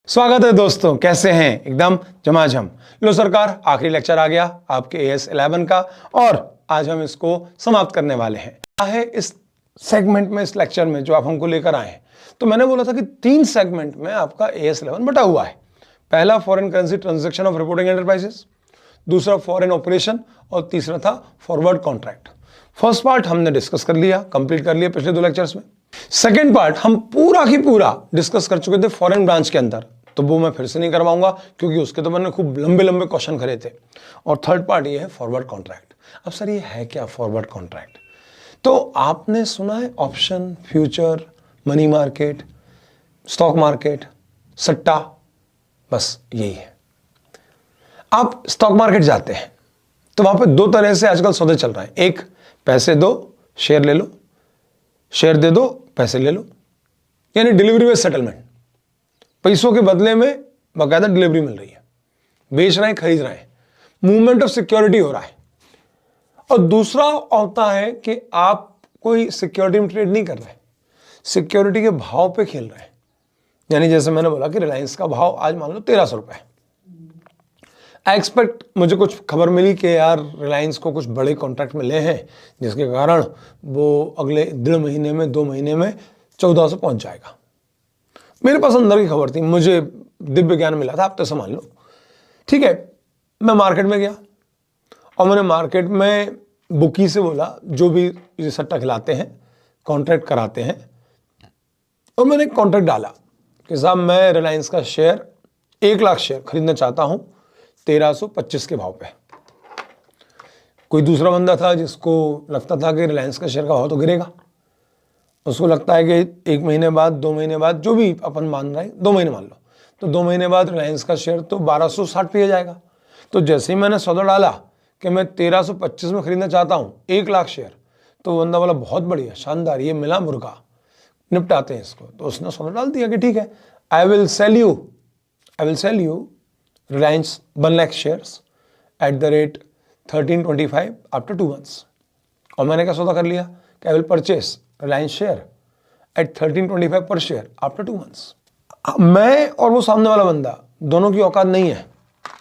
स्वागत है दोस्तों, कैसे हैं? एकदम झमाझम। लो सरकार, आखिरी लेक्चर आ गया आपके AS 11 का और आज हम इसको समाप्त करने वाले हैं। क्या है इस सेगमेंट में, इस लेक्चर में जो आप हमको लेकर आए हैं? तो मैंने बोला था कि 3 सेगमेंट में आपका AS 11 बटा हुआ है। पहला foreign currency transaction of reporting enterprises, दूसरा फॉरेन ऑपरेशन और तीसरा था फॉरवर्ड कॉन्ट्रैक्ट। फर्स्ट पार्ट हमने डिस्कस कर लिया, कंप्लीट कर लिया पिछले 2 लेक्चर्स में। सेकेंड पार्ट हम पूरा की पूरा डिस्कस कर चुके थे फॉरेन ब्रांच के अंदर, तो वो मैं फिर से नहीं करवाऊंगा क्योंकि उसके तो मैंने खूब लंबे लंबे क्वेश्चन करे थे। और थर्ड पार्ट ये है फॉरवर्ड कॉन्ट्रैक्ट। अब सर ये है क्या फॉरवर्ड कॉन्ट्रैक्ट? तो आपने सुना है option, future, money market, stock market, सट्टा, बस यही है। आप स्टॉक मार्केट जाते हैं तो वहां पे 2 तरह से आजकल सौदे चल रहे हैं। एक, पैसे दो शेयर ले लो, शेयर दे दो पैसे ले लो, यानी डिलीवरी बेस्ड सेटलमेंट। पैसों के बदले में बाकायदा डिलीवरी मिल रही है, बेच रहे हैं, खरीद रहे हैं, मूवमेंट ऑफ सिक्योरिटी हो रहा है। और दूसरा होता है कि आप कोई सिक्योरिटी में ट्रेड नहीं कर रहे, सिक्योरिटी के भाव पे खेल रहे हैं। यानी जैसे मैंने बोला कि रिलायंस का भाव आज मान लो 1300 रुपए है। आई एक्सपेक्ट, मुझे कुछ खबर मिली कि यार रिलायंस को कुछ बड़े कॉन्ट्रैक्ट मिले हैं जिसके कारण वो अगले 1.5 महीने में, 2 महीने में 1400 पहुंच जाएगा। मेरे पास अंदर की खबर थी, मुझे दिव्य ज्ञान मिला था, आप तो संभाल लो। ठीक है, मैं मार्केट में गया और मैंने मार्केट में बुकी से बोला, जो भी सट्टा खिलाते हैं, कॉन्ट्रैक्ट कराते हैं, और मैंने एक कॉन्ट्रैक्ट डाला कि साहब मैं रिलायंस का शेयर 1 लाख शेयर खरीदना चाहता हूं 1325 के भाव पे। कोई दूसरा बंदा था जिसको लगता था कि रिलायंस का शेयर का भाव तो गिरेगा, उसको लगता है कि 1 महीने बाद, 2 महीने बाद, जो भी अपन मान रहे हैं, 2 महीने मान लो, तो 2 महीने बाद रिलायंस का शेयर तो 1260 पे आ जाएगा। तो जैसे ही मैंने सौदा डाला कि मैं 1325 में खरीदना चाहता हूँ 1 लाख शेयर, तो बंदा बोला बहुत बढ़िया, शानदार, ये मिला मुर्गा, निपटाते हैं इसको। तो उसने सौदा डाल दिया कि ठीक है, I will sell you Reliance 1 lakh shares at the rate 1325 after 2 months। और मैंने क्या सौदा कर लिया कि I will purchase Reliance share at 1325 per share after 2 months। मैं और वो सामने वाला बंदा दोनों की औकात नहीं है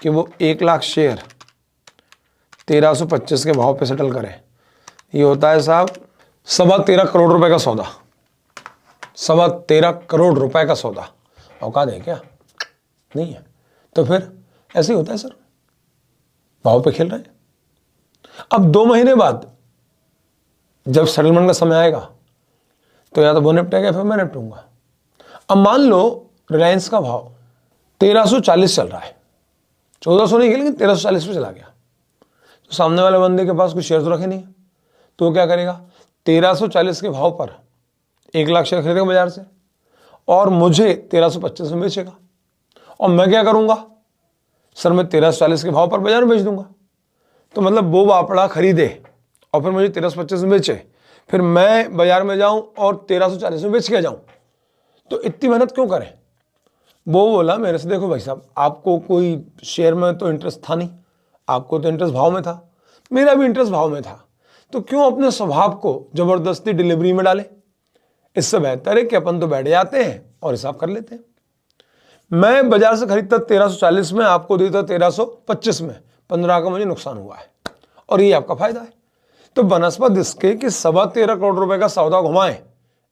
कि वो 1 लाख शेयर 1325 के भाव पे सेटल करे। ये होता है साहब 13.25 करोड़ रुपए का सौदा, 13.25 करोड़ रुपए का सौदा। औकात है क्या? नहीं है। तो फिर ऐसे ही होता है सर, भाव पे खेल रहे हैं। अब 2 महीने बाद जब सेटलमेंट का समय आएगा तो या तो वो निपटेगा फिर मैं निपटूंगा। अब मान लो रिलायंस का भाव 1340 चल रहा है, 1400 नहीं, लेकिन 1340 पे चला गया, तो सामने वाले बंदे के पास कुछ शेयर तो रखे नहीं है, तो वो क्या करेगा? 1340 के भाव पर 1 लाख शेयर खरीदेगा बाजार से और मुझे 1325 में बेचेगा। और मैं क्या करूंगा? सर मैं 1340 के भाव पर बाजार में बेच दूंगा। तो मतलब वो बापड़ा खरीदे और फिर मुझे 1325 में बेचे, फिर मैं बाजार में जाऊं और 1340 में बेच के जाऊं, तो इतनी मेहनत क्यों करें? वो बोला मेरे से, देखो भाई साहब, आपको कोई शेयर में तो इंटरेस्ट था नहीं, आपको तो इंटरेस्ट भाव में था, मेरा भी इंटरेस्ट भाव में था, तो क्यों अपने स्वभाव को जबरदस्ती डिलीवरी में डाले? इससे बेहतर है कि अपन तो बैठ जाते हैं और हिसाब कर लेते हैं। मैं बाजार से खरीदता 1340 में, आपको देता 1325 में, 15 का मुझे नुकसान हुआ है और ये आपका फायदा है। तो बनस्पत इसके कि 13.25 करोड़ रुपए का सौदा घुमाएं,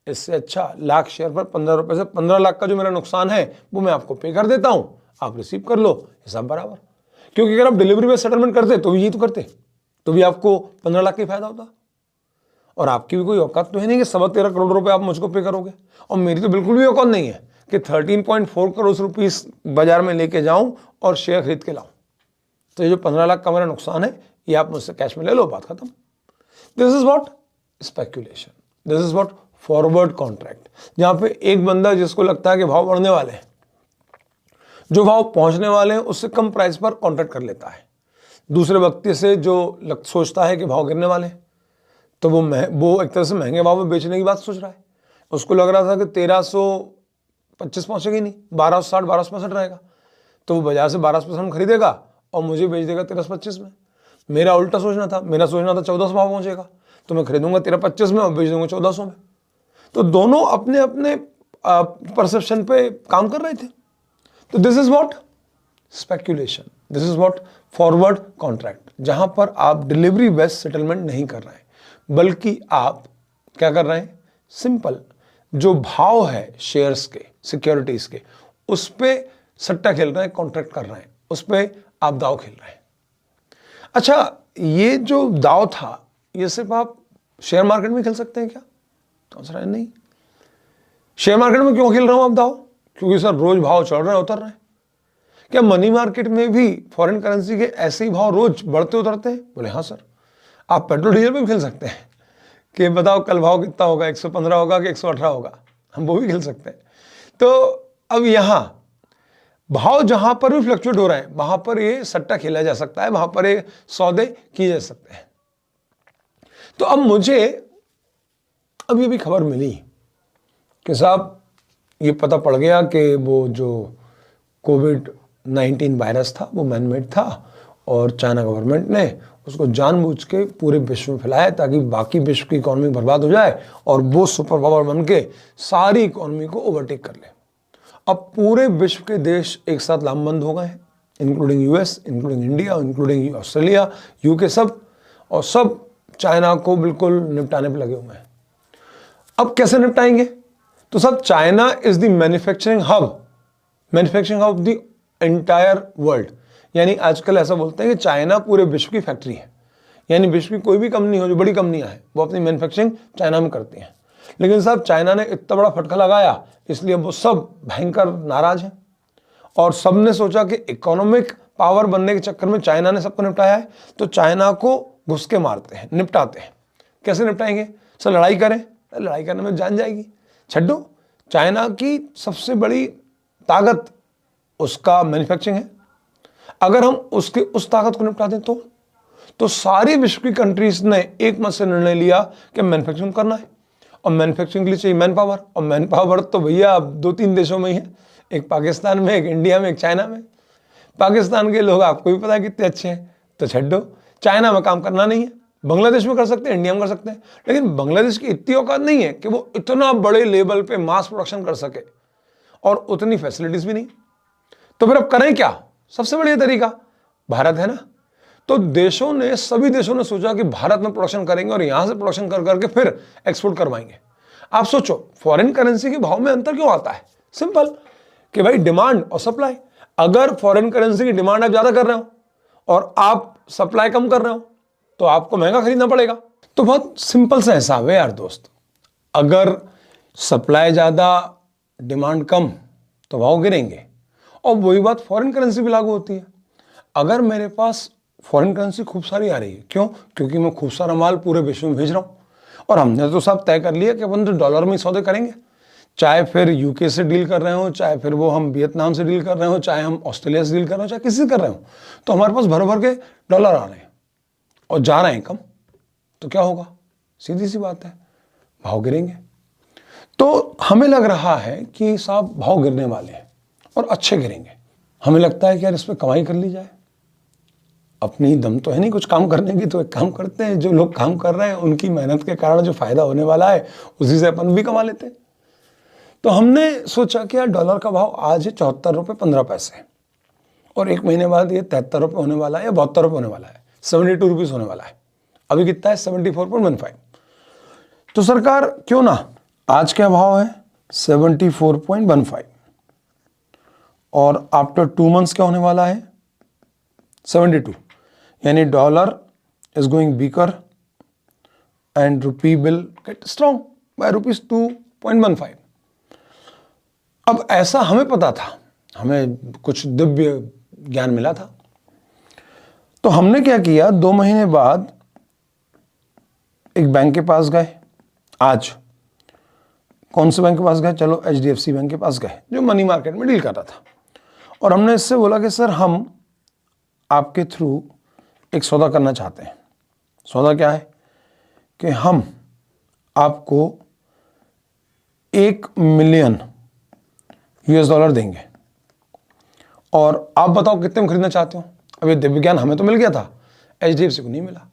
इससे अच्छा लाख शेयर पर 15 रुपए से 15 लाख का जो मेरा नुकसान है वो मैं आपको पे कर देता हूं, आप रिसीव कर लो, हिसाब बराबर। क्योंकि अगर आप डिलीवरी में सेटलमेंट करते तो भी यही तो करते, तो भी आपको 15 लाख का फायदा होता। और आपकी भी कोई औकात तो है नहीं कि 13.25 करोड़ रुपए आप मुझको पे करोगे, और मेरी तो बिल्कुल भी औकात नहीं है कि 13.4 करोड़ रुपीस बाजार में लेके जाऊं और शेयर खरीद के लाऊं। तो ये जो 15 लाख का मेरा नुकसान है ये आप मुझसे कैश में ले लो, बात खत्म। This is what speculation, this is what forward contract, जहां पे एक बंदा जिसको लगता है कि भाव बढ़ने वाले हैं, जो भाव पहुंचने वाले हैं उससे कम प्राइस पर कॉन्ट्रैक्ट कर लेता है। दूसरे व्यक्ति से जो सोचता है कि भाव गिरने वाले हैं, तो वो एक तरह से महंगे भाव में बेचने की बात सोच रहा है। उसको लग रहा था कि 1325 पहुंचेगी नहीं, 1260 1265 रहेगा, तो वो बाजार से 1265 खरीदेगा और मुझे बेच देगा 1325 में। मेरा उल्टा सोचना था, मेरा सोचना था 1400 भाव पहुंचेगा, तो मैं खरीदूंगा 1325 में और बेच दूंगा 1400 में। तो दोनों अपने अपने परसेप्शन पे काम कर रहे थे। तो this is what speculation, this is what forward contract, जहां पर आप डिलीवरी बेस्ड सेटलमेंट नहीं कर रहे हैं, बल्कि आप क्या कर रहे हैं, सिंपल जो भाव है शेयर्स के, सिक्योरिटीज के, उस पे सट्टा खेल रहे हैं, कॉन्ट्रैक्ट कर रहे हैं, उस पे आप दाव खेल रहे हैं। अच्छा, ये जो दाव था ये सिर्फ आप शेयर मार्केट में खेल सकते हैं क्या? तो आंसर है नहीं। शेयर मार्केट में क्यों खेल रहा हूं आप दाव? क्योंकि सर रोज भाव चढ़ रहे हैं, उतर रहे हैं। क्या मनी मार्केट में भी फॉरेन करेंसी के ऐसे ही भाव रोज बढ़ते उतरते हैं? बोले हाँ सर। आप पेट्रोल डीजल पे भी खेल सकते हैं कि बताओ कल भाव कितना होगा, 115 होगा कि 118 होगा, हम वो भी खेल सकते हैं। तो अब यहां भाव जहां पर भी फ्लक्चुएट हो रहे हैं वहां पर ये सट्टा खेला जा सकता है, वहां पर ये सौदे किए जा सकते हैं। तो अब मुझे अभी अभी खबर मिली कि साहब ये पता पड़ गया कि वो जो कोविड-19 वायरस था वो मैनमेड था और चाइना गवर्नमेंट ने उसको जानबूझ के पूरे विश्व में फैलाया ताकि बाकी विश्व की इकोनॉमी बर्बाद हो जाए और वो सुपर पावर बन के सारी इकोनॉमी को ओवरटेक कर ले। अब पूरे विश्व के देश एक साथ लामबंद हो गए हैं, including US, including India, including Australia, UK, सब, और सब चाइना को बिल्कुल निपटाने पे लगे हुए हैं। अब कैसे निपटाएंगे? तो सब China is the manufacturing hub of the entire world. यानी आजकल ऐसा बोलते हैं कि चाइना पूरे विश्व की फैक्ट्री है, यानी विश्व की कोई भी कंपनी हो, जो बड़ी कंपनियां हैं, वो अपनी मैन्युफैक्चरिंग चाइना में करती हैं। लेकिन साहब चाइना ने इतना बड़ा फटका लगाया, इसलिए वो सब भयंकर नाराज हैं और सबने सोचा कि इकोनॉमिक पावर बनने के चक्कर में चाइना ने सबको निपटाया है, तो चाइना को घुस के मारते हैं, निपटाते हैं। कैसे निपटाएंगे? सर लड़ाई करें, लड़ाई करने में जान जाएगी। छड्डो, चाइना की सबसे बड़ी ताकत उसका मैन्युफैक्चरिंग है। अगर हम उसके उस ताकत को निपटा दें तो सारी विश्व की कंट्रीज ने एक मत से निर्णय लिया कि मैन्युफैक्चरिंग करना है, और मैन्युफैक्चरिंग के लिए चाहिए मैन पावर, और मैन पावर तो भैया अब 2-3 देशों में ही है, एक पाकिस्तान में, एक इंडिया में, एक चाइना में। पाकिस्तान के लोग आपको भी पता है कितने अच्छे हैं, तो छड्डो, चाइना में काम करना नहीं है। बांग्लादेश में कर सकते हैं, इंडिया में कर सकते हैं, लेकिन बांग्लादेश की इतनी औकात नहीं है कि वो इतना बड़े लेवल पे मास प्रोडक्शन कर सके, और उतनी फैसिलिटीज भी नहीं। तो फिर अब करें क्या? सबसे बढ़िया तरीका भारत है ना। तो देशों ने, सभी देशों ने सोचा कि भारत में प्रोडक्शन करेंगे और यहां से प्रोडक्शन कर करके फिर एक्सपोर्ट करवाएंगे। आप सोचो फॉरेन करेंसी के भाव में अंतर क्यों आता है? सिंपल कि भाई डिमांड और सप्लाई। अगर फॉरेन करेंसी की डिमांड आप ज्यादा कर रहे हो और आप सप्लाई कम कर रहे हो तो आपको महंगा खरीदना पड़ेगा। तो बहुत सिंपल सा हिसाब है यार दोस्त, अगर सप्लाई ज्यादा डिमांड कम तो भाव गिरेंगे। और वही बात फॉरेन करेंसी भी लागू होती है। अगर मेरे पास फॉरेन करेंसी खूब सारी आ रही है, क्यों? क्योंकि मैं खूब सारा माल पूरे विश्व में भेज रहा हूं, और हमने तो सब तय कर लिया कि अपन तो डॉलर में सौदे करेंगे, चाहे फिर यूके से डील कर रहे हो, चाहे फिर वो हम वियतनाम से डील कर रहे हो, चाहे हम ऑस्ट्रेलिया से डील कर रहे हो, चाहे किसी से कर रहे हो, तो हमारे पास भर भर के डॉलर आ रहे हैं और जा रहे हैं कम। तो क्या होगा? सीधी सी बात है, भाव गिरेंगे। तो हमें लग रहा है कि साहब भाव गिरने वाले हैं और अच्छे गिरेंगे। हमें लगता है कि यार इस पर कमाई कर ली जाए। अपनी दम तो है नहीं कुछ काम करने की, तो एक काम करते हैं, जो लोग काम कर रहे हैं उनकी मेहनत के कारण जो फायदा होने वाला है उसी से अपन भी कमा लेते हैं। तो हमने सोचा कि यार डॉलर का भाव आज है 74 रुपये 15 पैसे, और एक महीने बाद ये 73 रुपये होने वाला है या 72 रुपये होने वाला है, 72 रुपीज होने वाला है। अभी कितना है? 74.15। तो सरकार क्यों ना, आज क्या भाव है? 74.15, और आफ्टर 2 मंथ्स क्या होने वाला है? 72। यानी dollar is going weaker and rupee will get strong bye ₹2.15। अब ऐसा हमें पता था, हमें कुछ दिव्य ज्ञान मिला था। तो हमने क्या किया, 2 महीने बाद एक बैंक के पास गए। आज कौन से बैंक के पास गए? चलो HDFC बैंक के पास गए, जो मनी मार्केट में डील कर रहा था, और हमने इससे बोला कि सर हम आपके थ्रू एक सौदा करना चाहते हैं। सौदा क्या है? कि हम आपको $1 मिलियन देंगे, और आप बताओ कितने में खरीदना चाहते हो। अब ये दिव्य ज्ञान हमें तो मिल गया था, HDFC को नहीं मिला।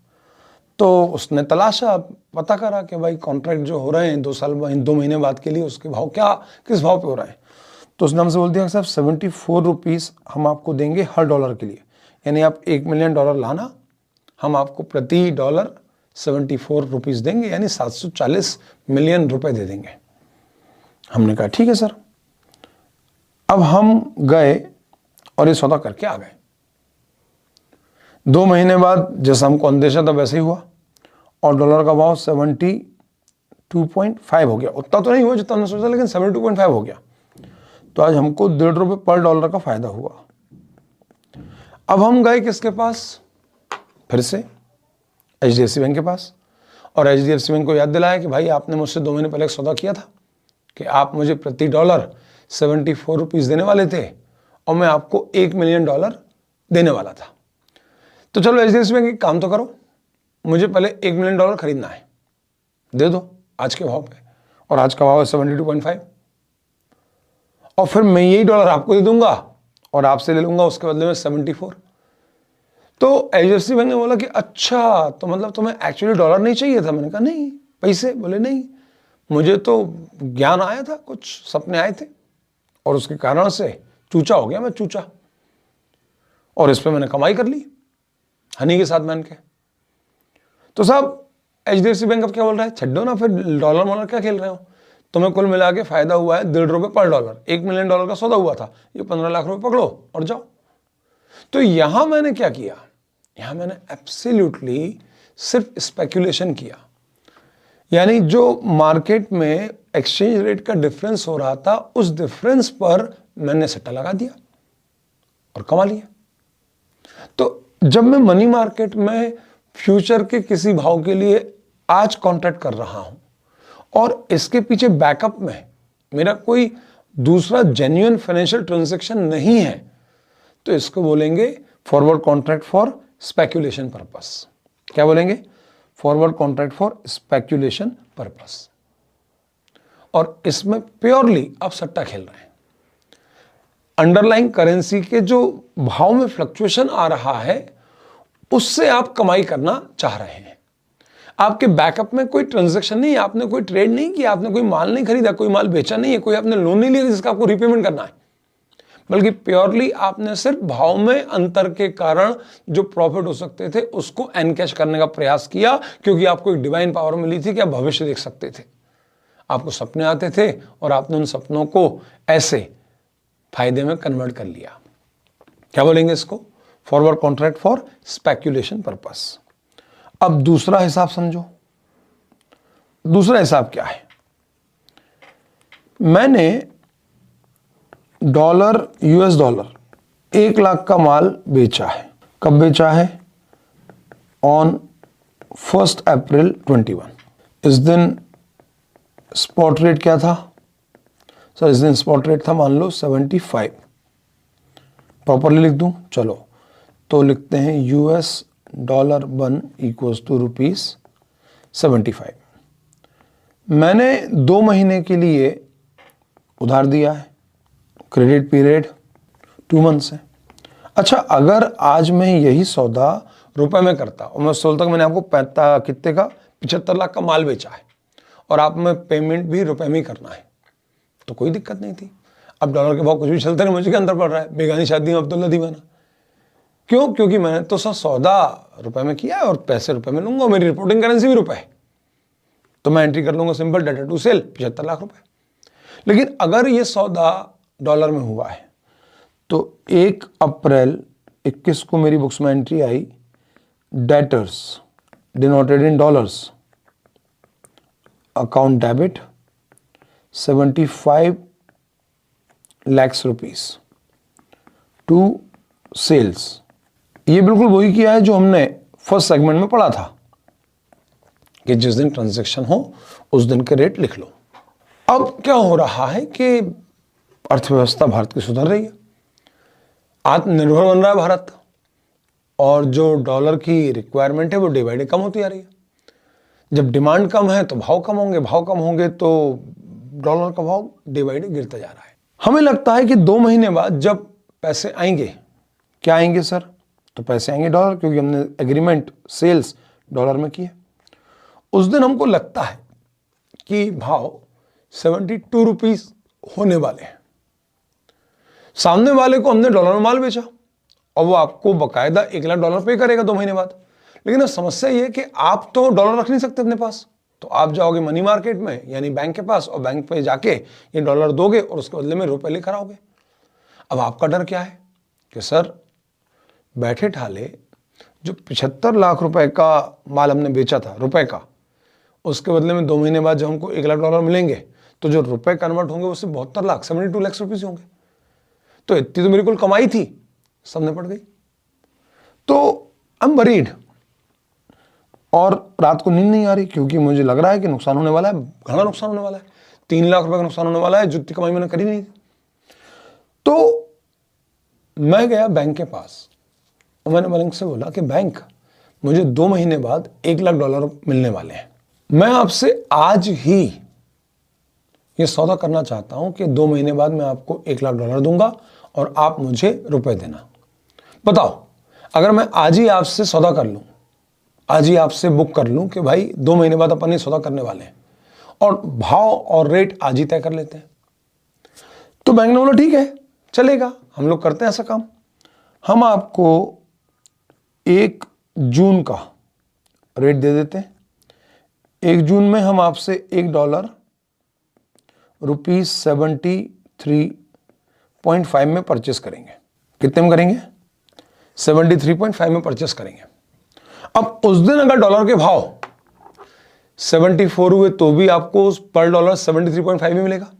तो उसने तलाशा, पता करा कि भाई कॉन्ट्रैक्ट जो हो रहे हैं 2 महीने बाद के लिए, उसके भाव क्या, किस भाव पे हो रहे हैं। तो उसने हमसे बोल दिया कि साहब 74 रुपीज़ हम आपको देंगे हर डॉलर के लिए, यानी आप $1 मिलियन लाना, हम आपको प्रति डॉलर 74 रुपीज़ देंगे, यानी 740 मिलियन रुपए दे देंगे। हमने कहा ठीक है सर। अब हम गए और ये सौदा करके आ गए। 2 महीने बाद जैसा हमको अंदेशा था वैसे ही हुआ और डॉलर का भाव 72.5 हो गया। उतना तो नहीं हुआ जितना हमने सोचा, लेकिन 72.5 हो गया। तो आज हमको ₹1.5 पर डॉलर का फायदा हुआ। अब हम गए किसके पास? फिर से HDFC बैंक के पास, और HDFC बैंक को याद दिलाया कि भाई आपने मुझसे 2 महीने पहले एक सौदा किया था कि आप मुझे प्रति डॉलर 74 रुपीज़ देने वाले थे और मैं आपको $1 मिलियन देने वाला था। तो चलो HDFC बैंक एक काम तो करो, मुझे पहले $1 मिलियन खरीदना है, दे दो आज के भाव पे, और आज का भाव है 72.5, और फिर मैं यही डॉलर आपको दे दूंगा और आपसे ले लूंगा उसके बदले में 74। तो HDFC बैंक ने बोला कि अच्छा, तो मतलब तुम्हें एक्चुअली डॉलर नहीं चाहिए था? मैंने कहा नहीं, पैसे? बोले नहीं, मुझे तो ज्ञान आया था, कुछ सपने आए थे और उसके कारण से चूचा हो गया मैं, चूचा, और इस पर मैंने कमाई कर ली हनी के साथ मान के। तो साहब HDFC बैंक अब क्या बोल रहा है, छड्डो ना फिर, डॉलर मॉलर क्या खेल रहे हो, तुम्हें कुल मिला के फायदा हुआ है $1.5 पर डॉलर। $1 मिलियन का सौदा हुआ था, ये 15 लाख रुपए पकड़ो और जाओ। तो यहां मैंने क्या किया, यहां मैंने एब्सोल्युटली सिर्फ स्पेक्यूलेशन किया, यानी जो मार्केट में एक्सचेंज रेट का डिफरेंस हो रहा था उस डिफरेंस पर मैंने सट्टा लगा दिया और कमा लिया। तो जब मैं मनी मार्केट में फ्यूचर के किसी भाव के लिए आज कॉन्ट्रैक्ट कर रहा हूं और इसके पीछे बैकअप में मेरा कोई दूसरा जेन्युइन फाइनेंशियल ट्रांजैक्शन नहीं है, तो इसको बोलेंगे forward contract for speculation purpose. क्या बोलेंगे? Forward contract for speculation purpose. और इसमें प्योरली आप सट्टा खेल रहे हैं। अंडरलाइंग करेंसी के जो भाव में फ्लक्चुएशन आ रहा है उससे आप कमाई करना चाह रहे हैं। आपके बैकअप में कोई ट्रांजैक्शन नहीं है, आपने कोई ट्रेड नहीं किया, आपने कोई माल नहीं खरीदा, कोई माल बेचा नहीं है, कोई आपने लोन नहीं लिया जिसका आपको रिपेमेंट करना है, बल्कि प्योरली आपने सिर्फ भाव में अंतर के कारण जो प्रॉफिट हो सकते थे उसको एनकैश करने का प्रयास किया, क्योंकि आपको एक डिवाइन पावर मिली थी कि आप भविष्य देख सकते थे, आपको सपने आते थे और आपने उन सपनों को ऐसे फायदे में कन्वर्ट कर लिया। क्या बोलेंगे इसको? Forward contract for speculation purpose. अब दूसरा हिसाब समझो। दूसरा हिसाब क्या है? मैंने US डॉलर 1 लाख का माल बेचा है। कब बेचा है? ऑन 1 अप्रैल 21। इस दिन स्पॉट रेट क्या था सर? इस दिन स्पॉट रेट था मान लो 75। प्रॉपरली लिख दूं? चलो तो लिखते हैं US डॉलर 1 इक्वल्स टू ₹75। मैंने 2 महीने के लिए उधार दिया है, क्रेडिट पीरियड 2 मंथ्स है। अच्छा, अगर आज मैं यही सौदा रुपए में करता और मैं सोचता कि मैंने आपको कितने का 75 लाख का माल बेचा है और आप में पेमेंट भी रुपए में ही करना है, तो कोई दिक्कत नहीं थी। अब डॉलर के भाव कुछ भी चलते नहीं, मुझे क्या अंतर पड़ रहा है? बेगानी शादी में अब्दुल्ला दीवाना। क्यों? क्योंकि मैंने तो सर सौदा रुपए में किया है और पैसे रुपए में लूंगा, मेरी रिपोर्टिंग करेंसी भी रुपए है, तो मैं एंट्री कर लूंगा simple debtor to sale 75 lakh रुपए। लेकिन अगर ये सौदा डॉलर में हुआ है तो 1 अप्रैल 21 को मेरी बुक्स में एंट्री आई, debtors denoted in dollars, account debit 75 lakh rupees to sales. ये बिल्कुल वही किया है जो हमने फर्स्ट सेगमेंट में पढ़ा था कि जिस दिन ट्रांजैक्शन हो उस दिन के रेट लिख लो। अब क्या हो रहा है कि अर्थव्यवस्था भारत की सुधर रही है, आत्मनिर्भर बन रहा है भारत, और जो डॉलर की रिक्वायरमेंट है वो डे बाई डे कम होती आ रही है। जब डिमांड कम है तो भाव कम होंगे, भाव कम होंगे तो डॉलर का भाव डे बाई डे गिरता जा रहा है। हमें लगता है कि 2 महीने बाद जब पैसे आएंगे, क्या आएंगे सर? तो पैसे आएंगे डॉलर, क्योंकि हमने एग्रीमेंट सेल्स डॉलर में किए। उस दिन हमको लगता है कि भाव 72 रुपीस होने वाले हैं। सामने वाले को हमने डॉलर में माल बेचा और वो आपको बकायदा $1,00,000 पे करेगा 2 महीने बाद। लेकिन अब समस्या ये है कि आप तो डॉलर रख नहीं सकते अपने पास, तो आप जाओगे मनी मार्केट में यानी बैंक के पास और बैंक पे जाके ये डॉलर दोगे और उसके बदले में रुपए लेकर आओगे। अब आपका डर क्या है कि सर बैठे ठाले जो 75 लाख रुपए का माल हमने बेचा था रुपए का, उसके बदले में 2 महीने बाद जब हमको $1,00,000 मिलेंगे तो जो रुपए कन्वर्ट होंगे उससे 72 लाख 72 लाख रुपीज होंगे। तो इतनी तो मेरी कुल कमाई थी, सबने पड़ गई। तो आई एम वरीड और रात को नींद नहीं आ रही क्योंकि मुझे लग रहा है कि नुकसान होने वाला है, घना नुकसान होने वाला है, 3 लाख रुपए का नुकसान होने वाला है, जितनी कमाई मैंने करी नहीं। तो मैं गया बैंक के पास और मैंने बैंक से बोला कि बैंक मुझे 2 महीने बाद $1,00,000 मिलने वाले हैं, मैं आपसे आज ही ये सौदा करना चाहता हूं कि 2 महीने बाद मैं आपको $1,00,000 दूंगा और आप मुझे रुपए देना। बताओ अगर मैं आज ही आपसे सौदा कर लूं, आज ही आपसे बुक कर लूं कि भाई 2 महीने बाद अपन ये सौदा करने वाले हैं और भाव और रेट आज ही तय कर लेते हैं, तो बैंक ने बोला ठीक है चलेगा, हम लोग करते हैं ऐसा काम। हम आपको 1 जून का रेट दे देते हैं। 1 जून में हम आपसे $1 ₹73.5 में परचेस करेंगे। कितने में करेंगे? 73.5 में परचेस करेंगे। अब उस दिन अगर डॉलर के भाव 74 हुए तो भी आपको पर डॉलर 73.5 ही मिलेगा।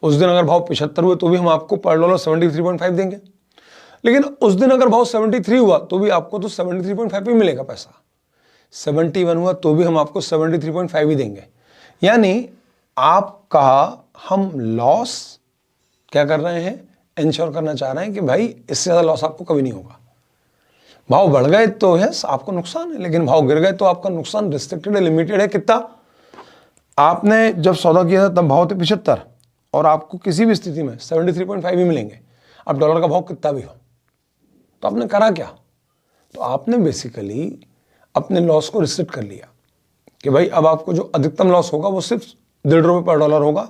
उस दिन अगर भाव 75 हुए तो भी हम आपको पर डॉलर 73.5 देंगे। लेकिन उस दिन अगर भाव 73 हुआ तो भी आपको तो 73.5 ही मिलेगा पैसा। 71 हुआ तो भी हम आपको 73.5 ही देंगे। यानी आपका हम लॉस क्या कर रहे हैं, इंश्योर करना चाह रहे हैं कि भाई इससे ज़्यादा लॉस आपको कभी नहीं होगा। भाव बढ़ गए तो यस आपको नुकसान है, लेकिन भाव गिर गए तो आपका नुकसान रिस्ट्रिक्टेड है, लिमिटेड है। कितना? आपने जब सौदा किया था तब भाव थे 75 और आपको किसी भी स्थिति में 73.5 ही मिलेंगे, अब डॉलर का भाव कितना भी हो। तो आपने करा क्या? तो आपने बेसिकली अपने लॉस को रिस्ट्रिक्ट कर लिया कि भाई अब आपको जो अधिकतम लॉस होगा वो सिर्फ $1.5 पर डॉलर होगा,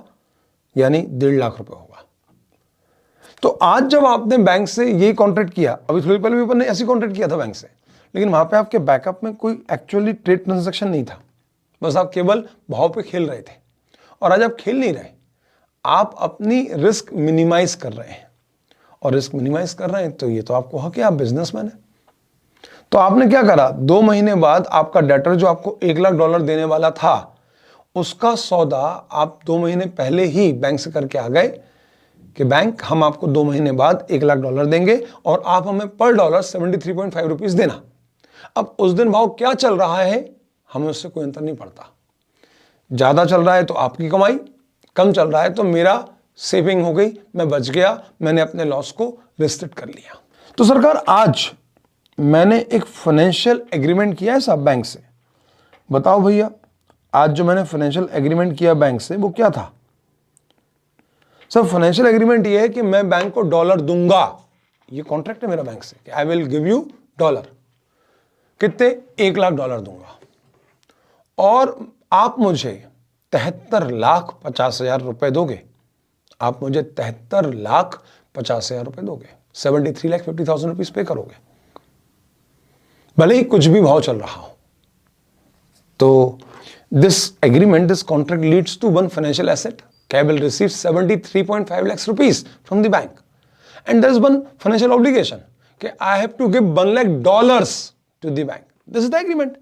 यानी 1.5 लाख रुपए होगा। तो आज जब आपने बैंक से यही कॉन्ट्रैक्ट किया, अभी थोड़ी पहले भी अपन ने ऐसी कॉन्ट्रैक्ट किया था बैंक से, लेकिन वहां पे आपके बैकअप में कोई एक्चुअली ट्रेड ट्रांजैक्शन नहीं था, बस आप केवल भाव पे खेल रहे थे। और आज आप खेल नहीं रहे, आप अपनी रिस्क मिनिमाइज कर रहे हैं। और रिस्क मिनिमाइज कर रहे हैं तो ये तो आपको हक है, आप बिजनेसमैन है। तो आपने क्या करा, 2 महीने बाद आपका डेटर जो आपको $1,00,000 देने वाला था उसका सौदा आप 2 महीने पहले ही बैंक से करके आ गए कि बैंक हम आपको 2 महीने बाद $1,00,000 देंगे और आप हमें पर डॉलर 73.5 रुपीज देना। अब उस दिन भाव क्या चल रहा है हमें उससे कोई अंतर नहीं पड़ता। ज्यादा चल रहा है तो आपकी कमाई, कम चल रहा है तो मेरा सेविंग हो गई, मैं बच गया, मैंने अपने लॉस को रिस्ट्रिक्ट कर लिया। तो सरकार आज मैंने एक फाइनेंशियल एग्रीमेंट किया है साहब बैंक से। बताओ भैया आज जो मैंने फाइनेंशियल एग्रीमेंट किया बैंक से वो क्या था? सर फाइनेंशियल एग्रीमेंट ये है कि मैं बैंक को डॉलर दूंगा, ये कॉन्ट्रैक्ट है मेरा बैंक से कि I will give you dollar. कितने? $1,00,000 दूंगा और आप मुझे 73,50,000 रुपए दोगे। आप मुझे 73,50,000 रुपए दोगे, 73,50,000 रुपीज पे करोगे, भले ही कुछ भी भाव चल रहा हो। तो this agreement, this contract leads to one financial asset I will receive 73.5 lakhs rupees from the bank, and there is one financial obligation कि I have to give $1 lakh to the bank. This is the agreement.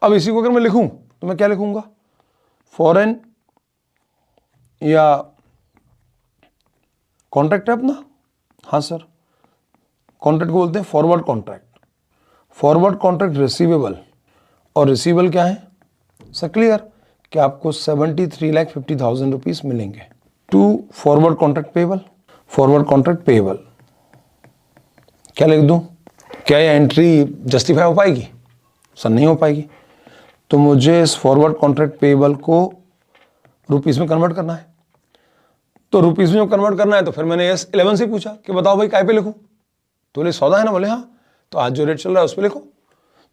अब इसी को अगर मैं लिखूं तो मैं क्या लिखूंगा? फॉरेन या कॉन्ट्रैक्ट है अपना? हाँ सर, कॉन्ट्रैक्ट को बोलते हैं forward contract. Forward contract receivable, और रिसीवेबल क्या है सर? क्लियर कि आपको 73,50,000 रुपीज मिलेंगे। To forward contract payable, forward contract payable क्या लिख दूं? क्या ये एंट्री जस्टिफाई हो पाएगी? सर नहीं हो पाएगी। तो मुझे इस फॉरवर्ड कॉन्ट्रैक्ट पेबल को रुपीस में कन्वर्ट करना है। तो रुपीस में जो कन्वर्ट करना है तो फिर मैंने S11 से पूछा कि बताओ भाई काय पे लिखूं? तो बोले सौदा है ना। बोले हाँ। तो आज जो रेट चल रहा है उस पर लिखो।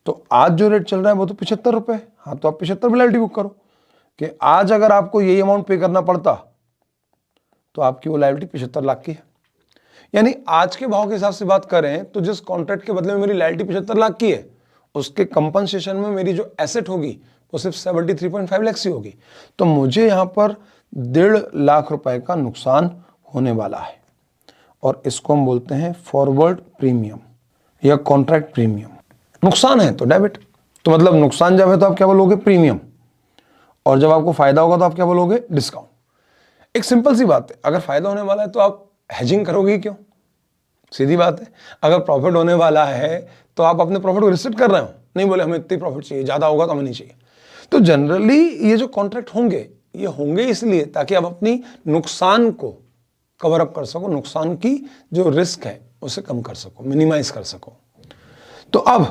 तो आज जो रेट चल रहा है वो तो 75 रुपए। हाँ तो आप 75 बिलाइटी बुक करो कि आज अगर आपको यही अमाउंट पे करना पड़ता तो आपकी वो लायबिलिटी 75 लाख की है। यानी आज के भाव के हिसाब से बात करें तो जिस कॉन्ट्रैक्ट के बदले में मेरी लॉयल्टी 75 लाख की है, उसके कंपनसेशन में मेरी जो एसेट होगी वो सिर्फ 73.5 लाख ही होगी। तो मुझे यहां पर 1.5 लाख रुपए का नुकसान होने वाला है, और इसको हम बोलते हैं फॉरवर्ड प्रीमियम या कॉन्ट्रैक्ट प्रीमियम। नुकसान है तो डेबिट, तो मतलब नुकसान जब है तो आप क्या बोलोगे, प्रीमियम, और जब आपको फायदा होगा तो आप क्या बोलोगे, डिस्काउंट। एक सिंपल सी बात है, अगर फायदा होने वाला है तो आप हेजिंग करोगे क्यों, सीधी बात है। अगर प्रॉफिट होने वाला है तो आप अपने प्रॉफिट को रिस्ट्रिक्ट कर रहे हो, नहीं बोले हमें इतनी प्रॉफिट चाहिए, ज्यादा होगा तो हमें नहीं चाहिए। तो जनरली ये जो कॉन्ट्रैक्ट होंगे ये होंगे इसलिए ताकि आप अपनी नुकसान को कवर अप कर सको, नुकसान की जो रिस्क है उसे कम कर सको, मिनिमाइज कर सको। तो अब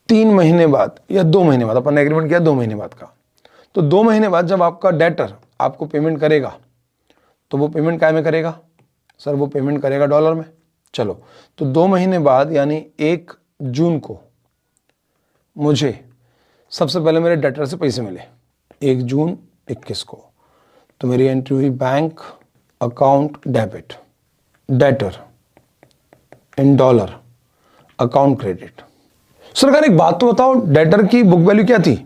3 महीने बाद या 2 महीने बाद, अपन ने एग्रीमेंट किया 2 महीने बाद का, तो 2 महीने बाद जब आपका डेटर आपको पेमेंट करेगा तो वो पेमेंट काय में करेगा, सर वो पेमेंट करेगा डॉलर में। चलो, तो 2 महीने बाद यानी 1 जून को मुझे सबसे पहले मेरे डेटर से पैसे मिले 1 जून 21 को, तो मेरी एंट्री हुई bank account debit, debtor in dollar account credit. सरकार एक बात तो बताओ, डेटर की बुक वैल्यू क्या थी,